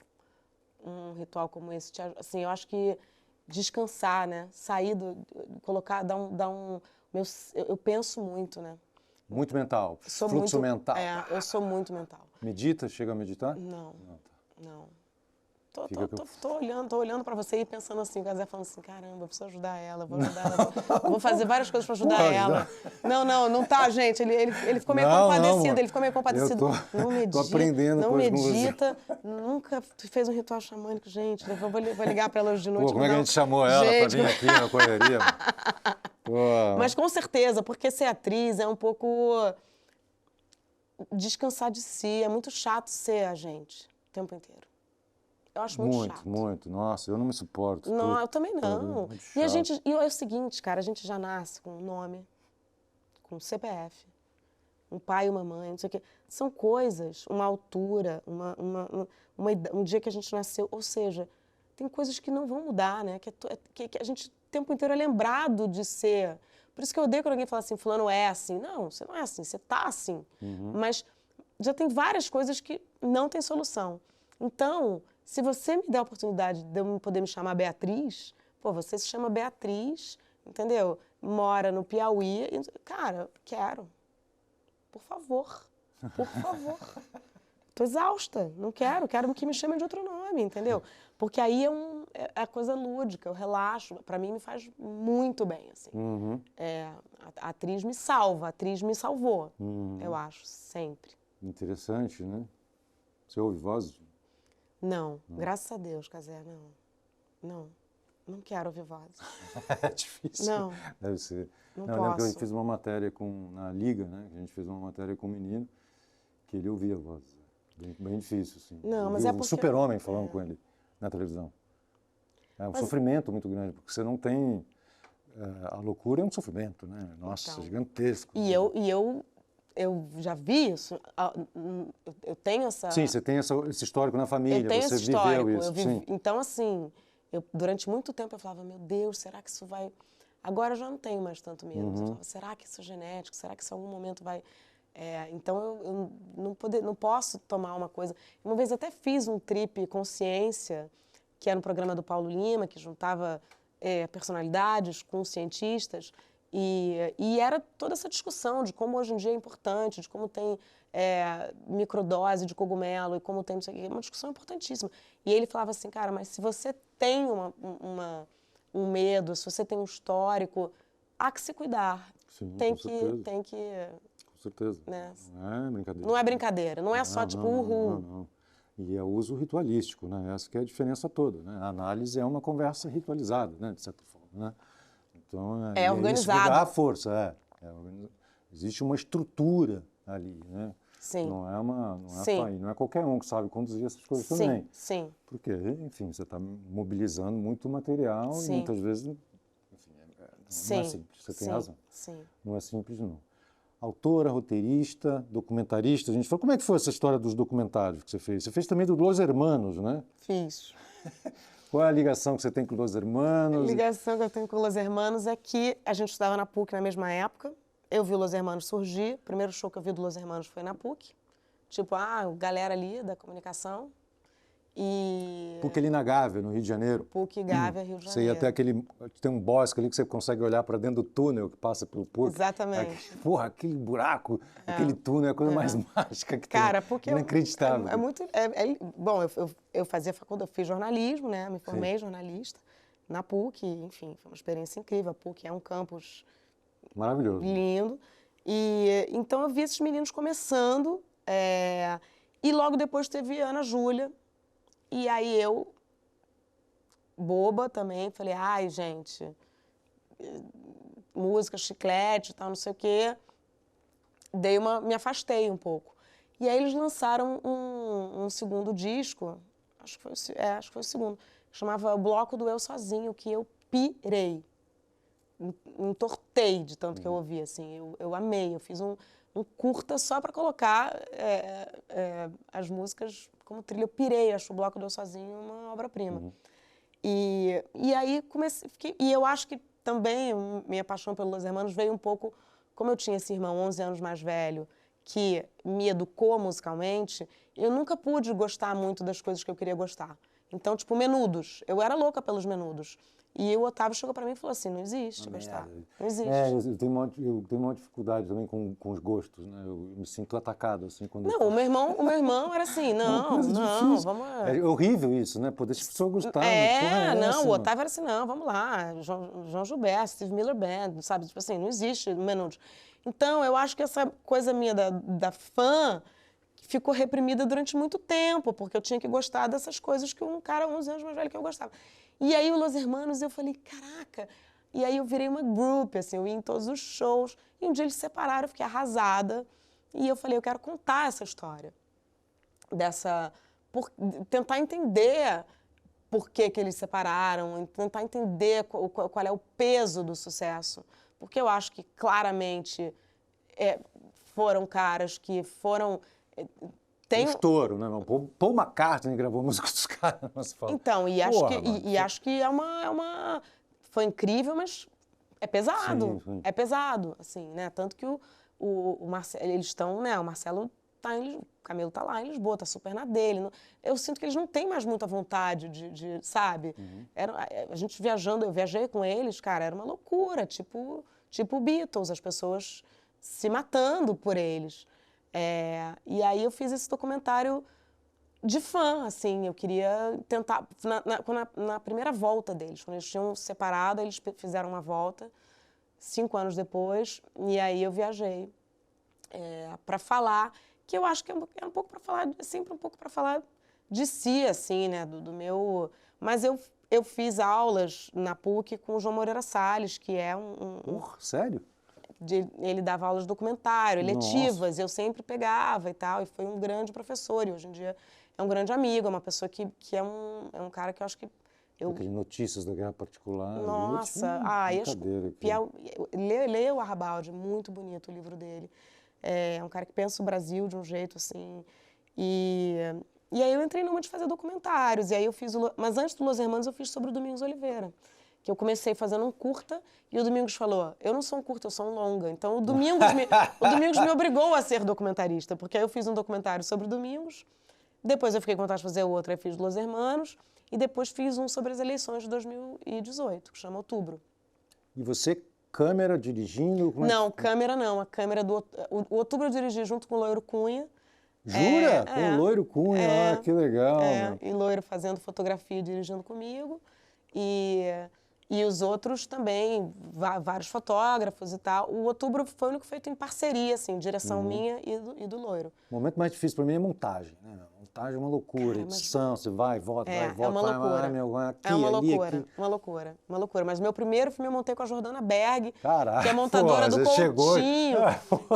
ritual como esse, assim, eu acho que descansar, né? Sair colocar, eu penso muito, né?
Muito mental, fluxo mental.
Eu sou muito mental.
Medita? Chega a meditar?
Não. Tô
Fica
tô olhando pra você e pensando assim, o Gazé falando assim, caramba, eu preciso ajudar ela, vou vou fazer várias coisas pra ajudar ela. Não tá, gente, ele ficou meio compadecido, ele ficou meio compadecido. Não medita,
tô aprendendo
não medita, nunca fez um ritual xamânico, gente, eu vou ligar pra ela hoje de noite.
Como é que a gente chamou ela pra vir aqui na correria?
Mas com certeza, porque ser atriz é um pouco descansar de si, é muito chato ser a gente o tempo inteiro. Eu acho muito chato.
Muito. Nossa, eu não me suporto.
Não, eu também não. E é o seguinte, cara, a gente já nasce com um nome. com CPF, um pai e uma mãe, não sei o quê. São coisas, uma altura, um dia que a gente nasceu. Ou seja, tem coisas que não vão mudar, né? Que a gente o tempo inteiro é lembrado de ser. Por isso que eu odeio quando alguém fala assim, fulano é assim. Não, você não é assim, você tá assim. Mas já tem várias coisas que não tem solução. Então, se você me der a oportunidade de eu poder me chamar Beatriz, pô, você se chama Beatriz, entendeu? Mora no Piauí. Cara, quero. Por favor. Por favor. Tô exausta. Não quero. Quero que me chamem de outro nome, entendeu? Porque aí é a coisa lúdica, eu relaxo. Pra mim, me faz muito bem, assim. A atriz me salva, a atriz me salvou, eu acho, sempre.
Interessante, né? Você ouve vozes?
Não, graças a Deus, Cazé, não quero ouvir vozes.
É difícil.
Não.
Deve ser.
Não
eu lembro que eu
posso.
fiz uma matéria na Liga, né? A gente fez uma matéria com um menino que ele ouvia vozes. Bem difícil, assim.
Não, mas
Eu
é
vi um
porque...
super-homem falando com ele na televisão. É um sofrimento muito grande, porque você não tem... a loucura é um sofrimento, né? Nossa,
Então.
gigantesco.
E eu já vi isso, eu tenho essa...
Sim, você tem esse histórico na família,
Eu tenho
você
esse
viveu
histórico,
isso. Sim.
Então, assim, durante muito tempo eu falava, meu Deus, será que isso vai... Agora eu já não tenho mais tanto medo. Eu falava, será que isso é genético? Será que isso em algum momento vai... então eu não posso tomar uma coisa... Uma vez até fiz um trip consciência, que era um programa do Paulo Lima, que juntava personalidades com cientistas, e era toda essa discussão de como hoje em dia é importante, de como tem microdose de cogumelo e como tem... uma discussão importantíssima. E ele falava assim, cara, mas se você tem um medo, se você tem um histórico, há que se cuidar.
Sim,
tem
com certeza.
Tem que...
Com certeza.
Né?
Não é brincadeira.
Não é brincadeira, não é só tipo uhul.
Não. E é o uso ritualístico, né? Essa que é a diferença toda, né? A análise é uma conversa ritualizada, né? De certa forma, né? Então,
é organizado.
Isso que dá a força, existe uma estrutura ali, né?
Sim.
Não é qualquer um que sabe conduzir essas coisas também.
Sim.
Porque, enfim, você está mobilizando muito material e muitas vezes, enfim, não é simples. Você tem razão.
Sim.
Não é simples, não. Autora, roteirista, documentarista. A gente falou, como é que foi essa história dos documentários que você fez? Você fez também do Los Hermanos, né?
Fiz.
Qual é a ligação que você tem com Los Hermanos?
A ligação que eu tenho com Los Hermanos é que a gente estudava na PUC na mesma época. Eu vi o Los Hermanos surgir. O primeiro show que eu vi do Los Hermanos foi na PUC. Tipo, galera ali da comunicação. E...
PUC ali na Gávea, no Rio de Janeiro.
PUC Gávea, Rio de Janeiro.
Você ia até tem um bosque ali que você consegue olhar para dentro do túnel que passa pelo PUC.
Exatamente.
Porra, aquele buraco, aquele túnel é a coisa mais mágica que
Cara,
tem.
porque
inacreditável.
Bom, eu fazia faculdade, eu fiz jornalismo, né? Me formei jornalista na PUC, enfim, foi uma experiência incrível. A PUC é um campus
maravilhoso,
lindo. E então eu vi esses meninos começando, e logo depois teve Ana Júlia. E aí eu, boba também, falei, ai, gente, música, chiclete e tal, não sei o quê. Me afastei um pouco. E aí eles lançaram um segundo disco, acho que foi o segundo, chamava O Bloco do Eu Sozinho, que eu pirei. Entortei de tanto que eu ouvi, assim, eu amei. Eu fiz um curta só para colocar as músicas como trilha. Eu pirei, acho o Bloco do Eu Sozinho uma obra-prima. E aí e eu acho que também minha paixão pelo Los Hermanos veio um pouco, como eu tinha esse irmão 11 anos mais velho, que me educou musicalmente, eu nunca pude gostar muito das coisas que eu queria gostar. Então, tipo, Menudos. Eu era louca pelos Menudos. E o Otávio chegou para mim e falou assim, não existe gostar. Não existe.
Eu tenho uma dificuldade também com os gostos, né? Eu me sinto atacado, assim, quando...
Não, o meu irmão era assim, não, vamos...
É horrível isso, né? Poder as pessoas gostarem.
O Otávio era assim, não, vamos lá, João Gilberto, Steve Miller Band, sabe? Tipo assim, não existe Menudos. Então, eu acho que essa coisa minha da fã ficou reprimida durante muito tempo, porque eu tinha que gostar dessas coisas que um cara 11 anos mais velho que eu gostava. E aí, o Los Hermanos, eu falei, caraca... E aí eu virei uma group, assim, eu ia em todos os shows. E um dia eles se separaram, eu fiquei arrasada. E eu falei, eu quero contar essa história. Tentar entender por que eles se separaram, tentar entender qual é o peso do sucesso. Porque eu acho que, claramente, foram caras que foram...
Um estouro, né? Paul McCartney gravou música dos caras, não se fala.
Então,
Porra,
acho que é uma... Foi incrível, mas é pesado.
Sim.
É pesado, assim, né? Tanto que o Marcelo, eles estão, né? O Marcelo tá em Lisboa, o Camilo tá lá em Lisboa, tá super na dele. Eu sinto que eles não têm mais muita vontade sabe? A gente viajando, eu viajei com eles, cara, era uma loucura, tipo Beatles, as pessoas se matando por eles. E aí eu fiz esse documentário de fã, assim, eu queria tentar, na primeira volta deles, quando eles tinham separado, eles fizeram uma volta, 5 anos depois, e aí eu viajei para falar, que eu acho que é um pouco para falar, sempre um pouco para falar de si, assim, né, do meu... Mas eu fiz aulas na PUC com o João Moreira Salles, que é
Porra, sério?
Ele dava aulas de documentário, eletivas,
Nossa.
eu sempre pegava e tal, e foi um grande professor, e hoje em dia é um grande amigo, é uma pessoa que é um cara que eu acho que...
Aquelas notícias da guerra particular.
Nossa, leia o Arrabaldi, muito bonito o livro dele. É um cara que pensa o Brasil de um jeito assim. E aí eu entrei numa de fazer documentários, e aí eu fiz mas antes do Los Hermanos eu fiz sobre o Domingos Oliveira, que eu comecei fazendo um curta, e o Domingos falou, eu não sou um curta, eu sou um longa. Então o Domingos me obrigou a ser documentarista, porque aí eu fiz um documentário sobre o Domingos, depois eu fiquei com vontade de fazer outro, aí fiz Los Hermanos, e depois fiz um sobre as eleições de 2018, que chama Outubro.
E você, câmera, dirigindo?
Não, câmera não. A câmera o Outubro eu dirigi junto com o Loiro Cunha.
Jura? Com o Loiro Cunha, que legal.
E Loiro fazendo fotografia e dirigindo comigo. E os outros também, vários fotógrafos e tal. O Outubro foi o único feito em parceria, assim, direção minha e do Loiro.
O momento mais difícil para mim é montagem, né? Montagem é uma loucura, edição, você vai, volta, vai, volta.
É uma loucura.
Aqui,
é uma
ali,
loucura,
aqui.
uma loucura, uma loucura. Mas meu primeiro filme eu montei com a Jordana Berg,
Caraca,
que é montadora do Coutinho.
Chegou...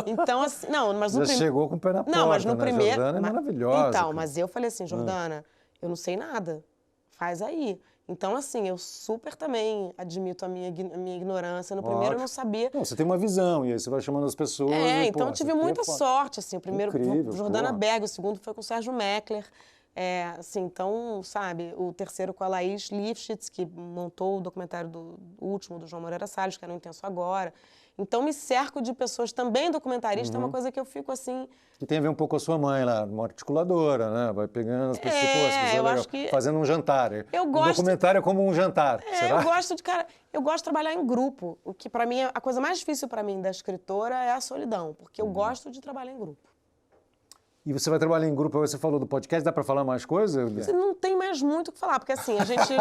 Então, assim, não, mas no primeiro...
chegou com o pé na porta,
Não, mas no
né?
primeiro...
Jordana é maravilhosa.
Então,
cara.
mas eu falei assim, Jordana, eu não sei nada, faz aí. Então, assim, eu super também admito a minha ignorância. No primeiro eu não sabia.
Não, você tem uma visão, e aí você vai chamando as pessoas.
Então eu tive muita sorte, assim. O primeiro
Incrível,
com Jordana Berg, o segundo foi com o Sérgio Meckler. Assim, então, sabe, o terceiro com a Laís Lifshitz, que montou o documentário do último, do João Moreira Salles, que era o Intenso Agora. Então, me cerco de pessoas também documentaristas, é uma coisa que eu fico assim...
Que tem a ver um pouco com a sua mãe lá, uma articuladora, né? Vai pegando as pessoas,
eu acho que...
fazendo um jantar.
Eu gosto...
O documentário é como um jantar, será?
Eu gosto de trabalhar em grupo, o que para mim, a coisa mais difícil para mim da escritora é a solidão, porque eu gosto de trabalhar em grupo.
E você vai trabalhar em grupo, você falou do podcast, dá para falar mais coisas?
Você não tem mais muito o que falar, porque assim, a gente...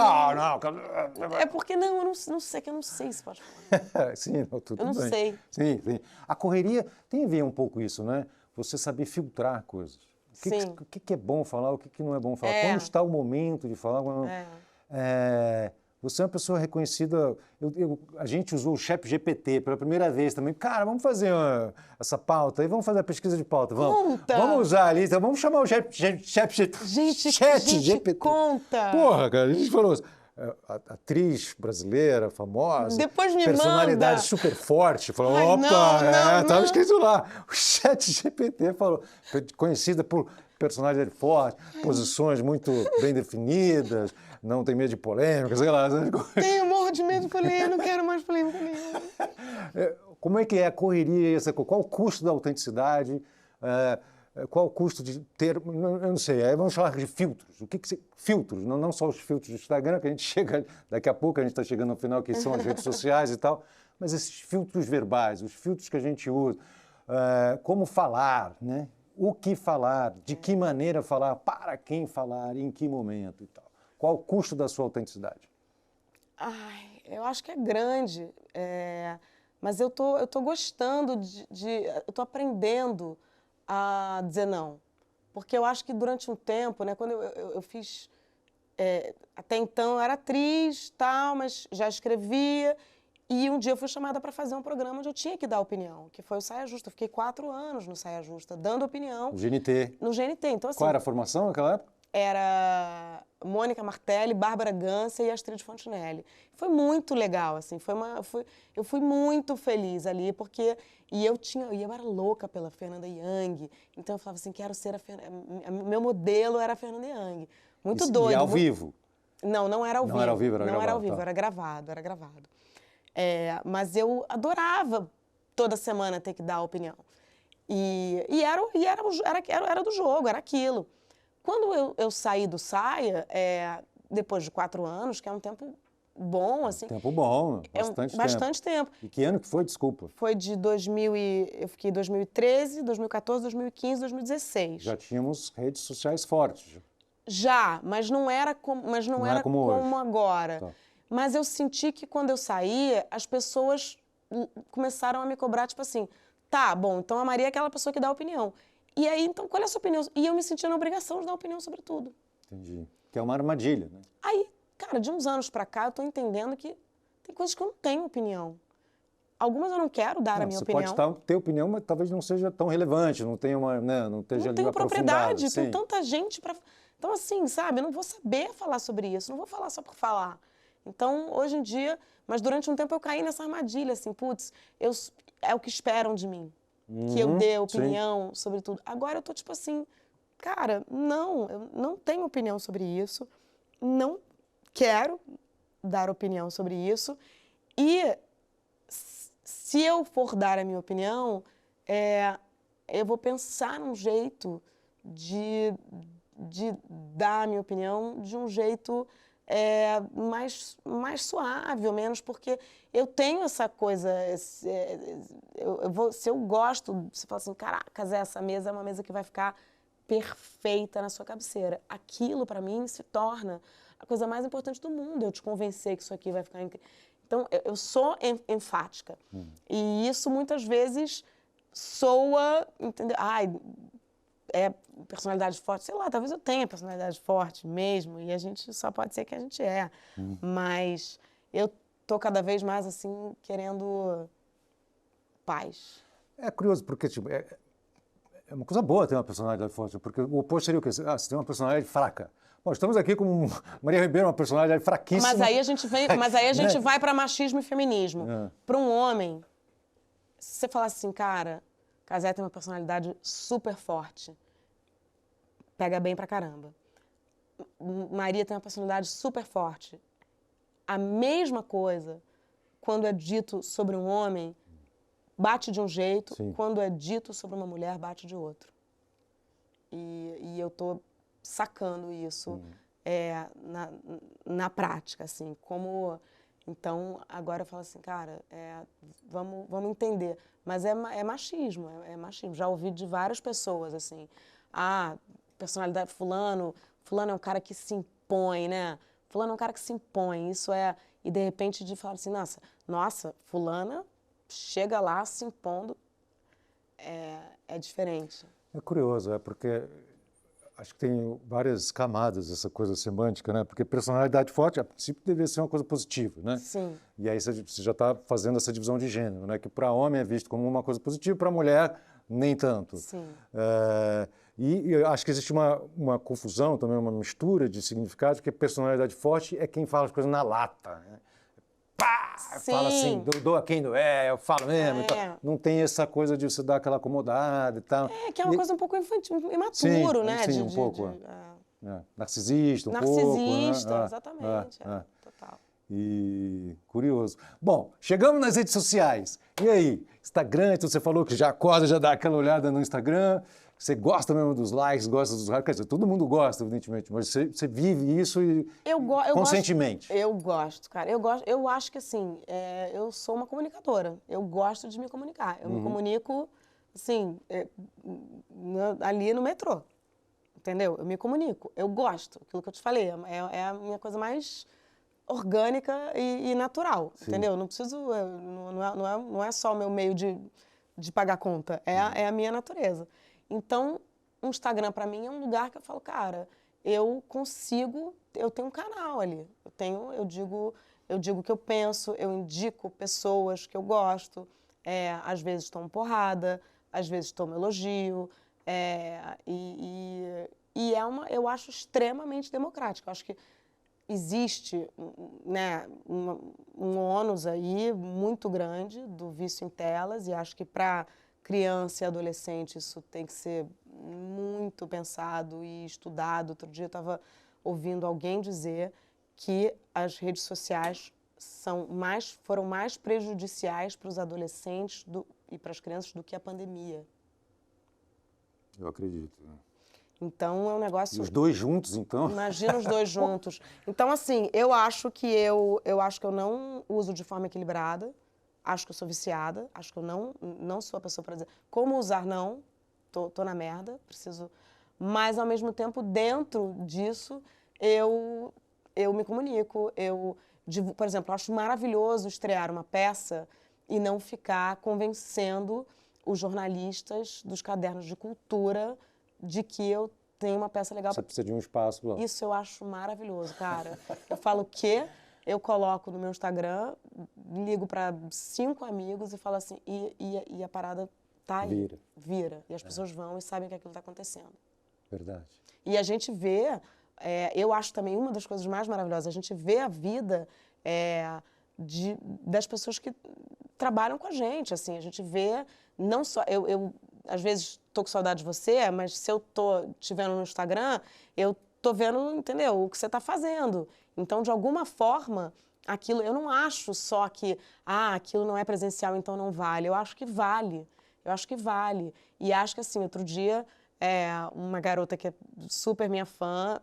É porque, eu não sei, que eu não sei se pode falar.
Sim, tudo bem.
Eu não sei.
Sim. A correria tem a ver um pouco isso, né? Você saber filtrar coisas. O que é bom falar, o que não é bom falar. Quando está o momento de falar... Você é uma pessoa reconhecida... A gente usou o ChatGPT pela primeira vez também. Cara, vamos fazer essa pauta aí, vamos fazer a pesquisa de pauta. Vamos usar ali, então vamos chamar o ChatGPT.
Gente, conta!
Porra, cara, a gente falou... Atriz brasileira, famosa,
depois me
personalidade
manda.
super forte. Falou,
não.
escrito lá. O ChatGPT falou, conhecida por personalidade forte, posições muito bem definidas, não tem medo de polêmica, sei lá.
Tenho morro de medo de polêmica, não quero mais polêmica nenhuma.
Como é que é a correria? Qual o custo da autenticidade? Qual o custo de ter, eu não sei, aí vamos falar de filtros. Filtros, não só os filtros do Instagram, que a gente chega, daqui a pouco a gente está chegando ao final, que são as redes sociais e tal, mas esses filtros verbais, os filtros que a gente usa, como falar, né? O que falar, de que maneira falar, para quem falar, em que momento e tal. Qual o custo da sua autenticidade?
Eu acho que é grande, mas eu tô gostando eu tô aprendendo a dizer não. Porque eu acho que durante um tempo, né, quando eu fiz... até então eu era atriz, tal, mas já escrevia. E um dia eu fui chamada para fazer um programa onde eu tinha que dar opinião, que foi o Saia Justa. Eu fiquei 4 anos no Saia Justa, dando opinião.
O GNT.
No GNT. Então, assim,
qual era a formação naquela época?
era Mônica Martelli, Bárbara Gança e Astrid Fontinelli. Foi muito legal, assim, eu fui muito feliz ali, porque eu era louca pela Fernanda Young, então eu falava assim, quero ser meu modelo era a Fernanda Young. Muito doido.
E ao vivo?
Não, não era ao vivo.
Não era ao vivo, era
não
gravado.
Era ao vivo,
tá.
era gravado. Mas eu adorava toda semana ter que dar a opinião. Era do jogo, era aquilo. Quando eu saí do Saia, depois de 4 anos, que é um tempo bom, assim...
Tempo bom,
bastante tempo.
E que ano que foi, desculpa?
Foi de 2000 eu fiquei em 2013, 2014, 2015, 2016.
Já tínhamos redes sociais fortes.
Já, mas não era como agora.
Tá.
Mas eu senti que quando eu saí, as pessoas começaram a me cobrar, tipo assim, tá, bom, então a Maria é aquela pessoa que dá opinião. E aí, então, qual é a sua opinião? E eu me sentia na obrigação de dar opinião sobre tudo.
Entendi. Que é uma armadilha, né?
Aí, cara, de uns anos pra cá, eu tô entendendo que tem coisas que eu não tenho opinião. Algumas eu não quero dar a minha opinião.
Você pode ter opinião, mas talvez não seja tão relevante, não tenha uma, né, não esteja
não
ali
tenho propriedade,
sim.
tem tanta gente pra... Então, assim, sabe, eu não vou saber falar sobre isso, não vou falar só por falar. Então, hoje em dia, mas durante um tempo eu caí nessa armadilha, assim, putz, é o que esperam de mim, que eu dê opinião sobre tudo. Agora eu tô tipo assim, cara, não, eu não tenho opinião sobre isso, não quero dar opinião sobre isso, e se eu for dar a minha opinião, eu vou pensar num jeito de dar a minha opinião de um jeito mais suave, ou menos, porque eu tenho essa coisa, se eu gosto, você fala assim, caracas, essa mesa é uma mesa que vai ficar perfeita na sua cabeceira. Aquilo, para mim, se torna a coisa mais importante do mundo, eu te convencer que isso aqui vai ficar incrível. Então, eu sou enfática. E isso, muitas vezes, soa, entendeu? Personalidade forte, sei lá, talvez eu tenha personalidade forte mesmo, e a gente só pode ser que a gente é. Mas eu tô cada vez mais, assim, querendo paz.
É curioso, porque, tipo, é uma coisa boa ter uma personalidade forte, porque o oposto seria o quê? Você tem uma personalidade fraca. Bom, estamos aqui com Maria Ribeiro, uma personalidade fraquíssima.
Mas aí a gente vai para machismo e feminismo. Para um homem, se você falar assim, cara, Cazé tem uma personalidade super forte, pega bem pra caramba. Maria tem uma personalidade super forte. A mesma coisa, quando é dito sobre um homem, bate de um jeito, quando é dito sobre uma mulher, bate de outro. E eu tô sacando isso na prática, assim, como... Então, agora eu falo assim, cara, vamos entender. Mas é machismo, é machismo. Já ouvi de várias pessoas, assim, personalidade fulano é um cara que se impõe, né? Fulano é um cara que se impõe, isso é... E de repente de falar assim, nossa, fulana chega lá se impondo, é diferente.
É curioso, porque acho que tem várias camadas essa coisa semântica, né? Porque personalidade forte, a princípio, deveria ser uma coisa positiva, né?
Sim.
E aí você já está fazendo essa divisão de gênero, né? Que para homem é visto como uma coisa positiva, para mulher nem tanto.
Sim.
E eu acho que existe uma confusão também, uma mistura de significados, porque personalidade forte é quem fala as coisas na lata, né? Pá!
Sim.
Fala assim, dou a quem doer, eu falo mesmo. Então, não tem essa coisa de você dar aquela acomodada e tal.
Que é uma coisa um pouco infantil, imaturo, né?
Sim, um pouco. Narcisista,
narcisista, exatamente. Total.
E curioso. Bom, chegamos nas redes sociais. E aí? Instagram, então você falou que já acorda, já dá aquela olhada no Instagram. Você gosta mesmo dos likes, gosta dos... Quer dizer, todo mundo gosta, evidentemente, mas você vive isso conscientemente.
Eu gosto, cara. Eu acho que, assim, eu sou uma comunicadora. Eu gosto de me comunicar. Eu me comunico, assim, ali no metrô. Entendeu? Eu me comunico. Eu gosto. Aquilo que eu te falei. É a minha coisa mais orgânica e natural. Sim. Entendeu? Não preciso... Não é só o meu meio de pagar conta. É a minha natureza. Então, o Instagram, para mim, é um lugar que eu falo, cara, eu tenho um canal ali. Eu digo o que eu penso, eu indico pessoas que eu gosto. Às vezes tomo porrada, às vezes tomo elogio. E eu acho extremamente democrática. Eu acho que existe, né, um ônus aí muito grande do vício em telas, e acho que para criança e adolescente isso tem que ser muito pensado e estudado. Outro dia eu estava ouvindo alguém dizer que as redes sociais foram mais prejudiciais para os adolescentes e para as crianças do que a pandemia.
Eu acredito.
Então é um negócio...
E os dois juntos, então?
Imagina os dois juntos. Então, assim, eu acho que eu não uso de forma equilibrada, acho que eu sou viciada, acho que eu não sou a pessoa para dizer como usar, não, tô na merda, preciso... Mas, ao mesmo tempo, dentro disso, eu me comunico, por exemplo, eu acho maravilhoso estrear uma peça e não ficar convencendo os jornalistas dos cadernos de cultura de que eu tenho uma peça legal.
Você precisa de um espaço lá.
Isso eu acho maravilhoso, cara. Eu falo o quê? Eu coloco no meu Instagram, ligo para 5 amigos e falo assim, e a parada tá aí. Vira. E as pessoas vão e sabem que aquilo está acontecendo.
Verdade.
E a gente vê, eu acho também uma das coisas mais maravilhosas, a gente vê a vida das pessoas que trabalham com a gente, assim, a gente vê, não só, eu às vezes tô com saudade de você, mas se eu tô te vendo no Instagram, eu tô vendo, entendeu, o que você tá fazendo. Então, de alguma forma, aquilo, eu não acho só que, aquilo não é presencial, então não vale. Eu acho que vale. E acho que, assim, outro dia, uma garota que é super minha fã,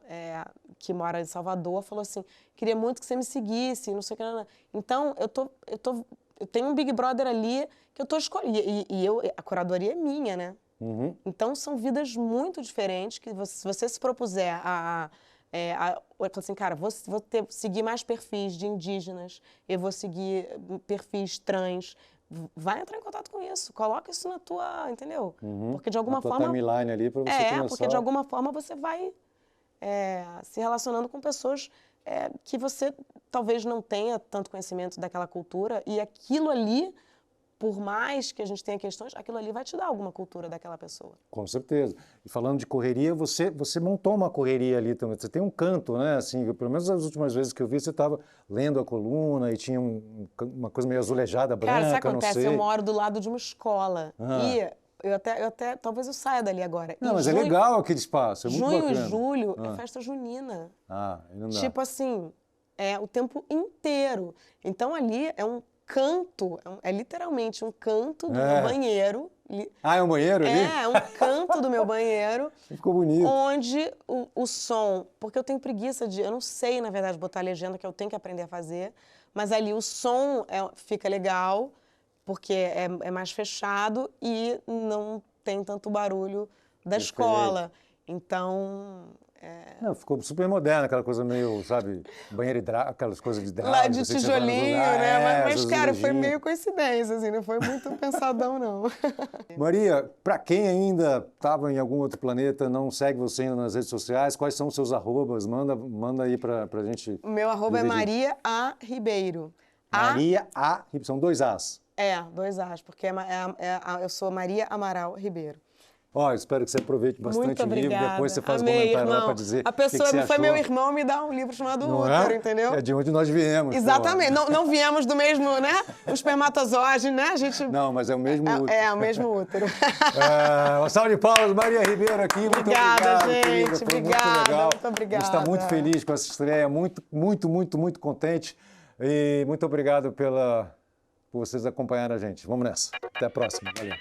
que mora em Salvador, falou assim, queria muito que você me seguisse, não sei o que. Não. Então, eu tenho um Big Brother ali que eu tô escolhendo, e a curadoria é minha, né?
Uhum.
Então, são vidas muito diferentes que se você se propuser eu falo assim, cara, vou seguir mais perfis de indígenas, eu vou seguir perfis trans, vai entrar em contato com isso, coloca isso na tua, entendeu? Porque de alguma forma...
timeline ali para você começar...
porque de alguma forma você vai se relacionando com pessoas que você talvez não tenha tanto conhecimento daquela cultura, e aquilo ali, por mais que a gente tenha questões, aquilo ali vai te dar alguma cultura daquela pessoa.
Com certeza. E falando de correria, você montou uma correria ali também. Você tem um canto, né? Assim, pelo menos as últimas vezes que eu vi, você estava lendo a coluna e tinha uma coisa meio azulejada, branca,
Cara, sabe o que acontece?
não sei.
Eu moro do lado de uma escola. E eu até, talvez eu saia dali agora.
Não, mas é legal aquele espaço, é muito
junho
bacana.
E julho é festa junina.
Aí não dá.
Tipo assim, o tempo inteiro. Então ali é um canto, é literalmente um canto do meu banheiro.
É um banheiro ali?
É um canto do meu banheiro.
Ficou bonito.
Onde o som, porque eu tenho preguiça eu não sei, na verdade, botar legenda, que eu tenho que aprender a fazer, mas ali o som fica legal, porque é mais fechado e não tem tanto barulho da escola. Então...
Não, ficou super moderno, aquela coisa meio, sabe, banheiro hidráulico, aquelas coisas de hidráulico.
Lá de tijolinho, né? Mas cara, foi
azulejinhos.
meio coincidência, assim, não foi muito pensadão, não.
Maria, para quem ainda estava em algum outro planeta, não segue você ainda nas redes sociais, quais são os seus arrobas? Manda aí pra gente.
O meu arroba é Maria A. Ribeiro.
Maria A. Ribeiro, são 2 As.
2 As, porque eu sou Maria Amaral Ribeiro.
Espero que você aproveite bastante
Muito
o livro,
obrigada.
depois você faz
Amei,
comentário
irmão.
lá para dizer
a pessoa
que você
foi
achou.
meu irmão, me dá um livro chamado
Não
Útero, entendeu?
É de onde nós viemos.
Exatamente, não viemos do mesmo, né? O espermatozoide, né? A gente...
Não, mas é o mesmo útero.
É o mesmo útero.
Uma salva de palmas, Maria Ribeiro aqui. Muito obrigado,
gente.
querida. Foi
Obrigada,
muito legal.
muito obrigada.
A gente está muito feliz com essa estreia, muito contente. E muito obrigado por vocês acompanharem a gente. Vamos nessa. Até a próxima. Valeu.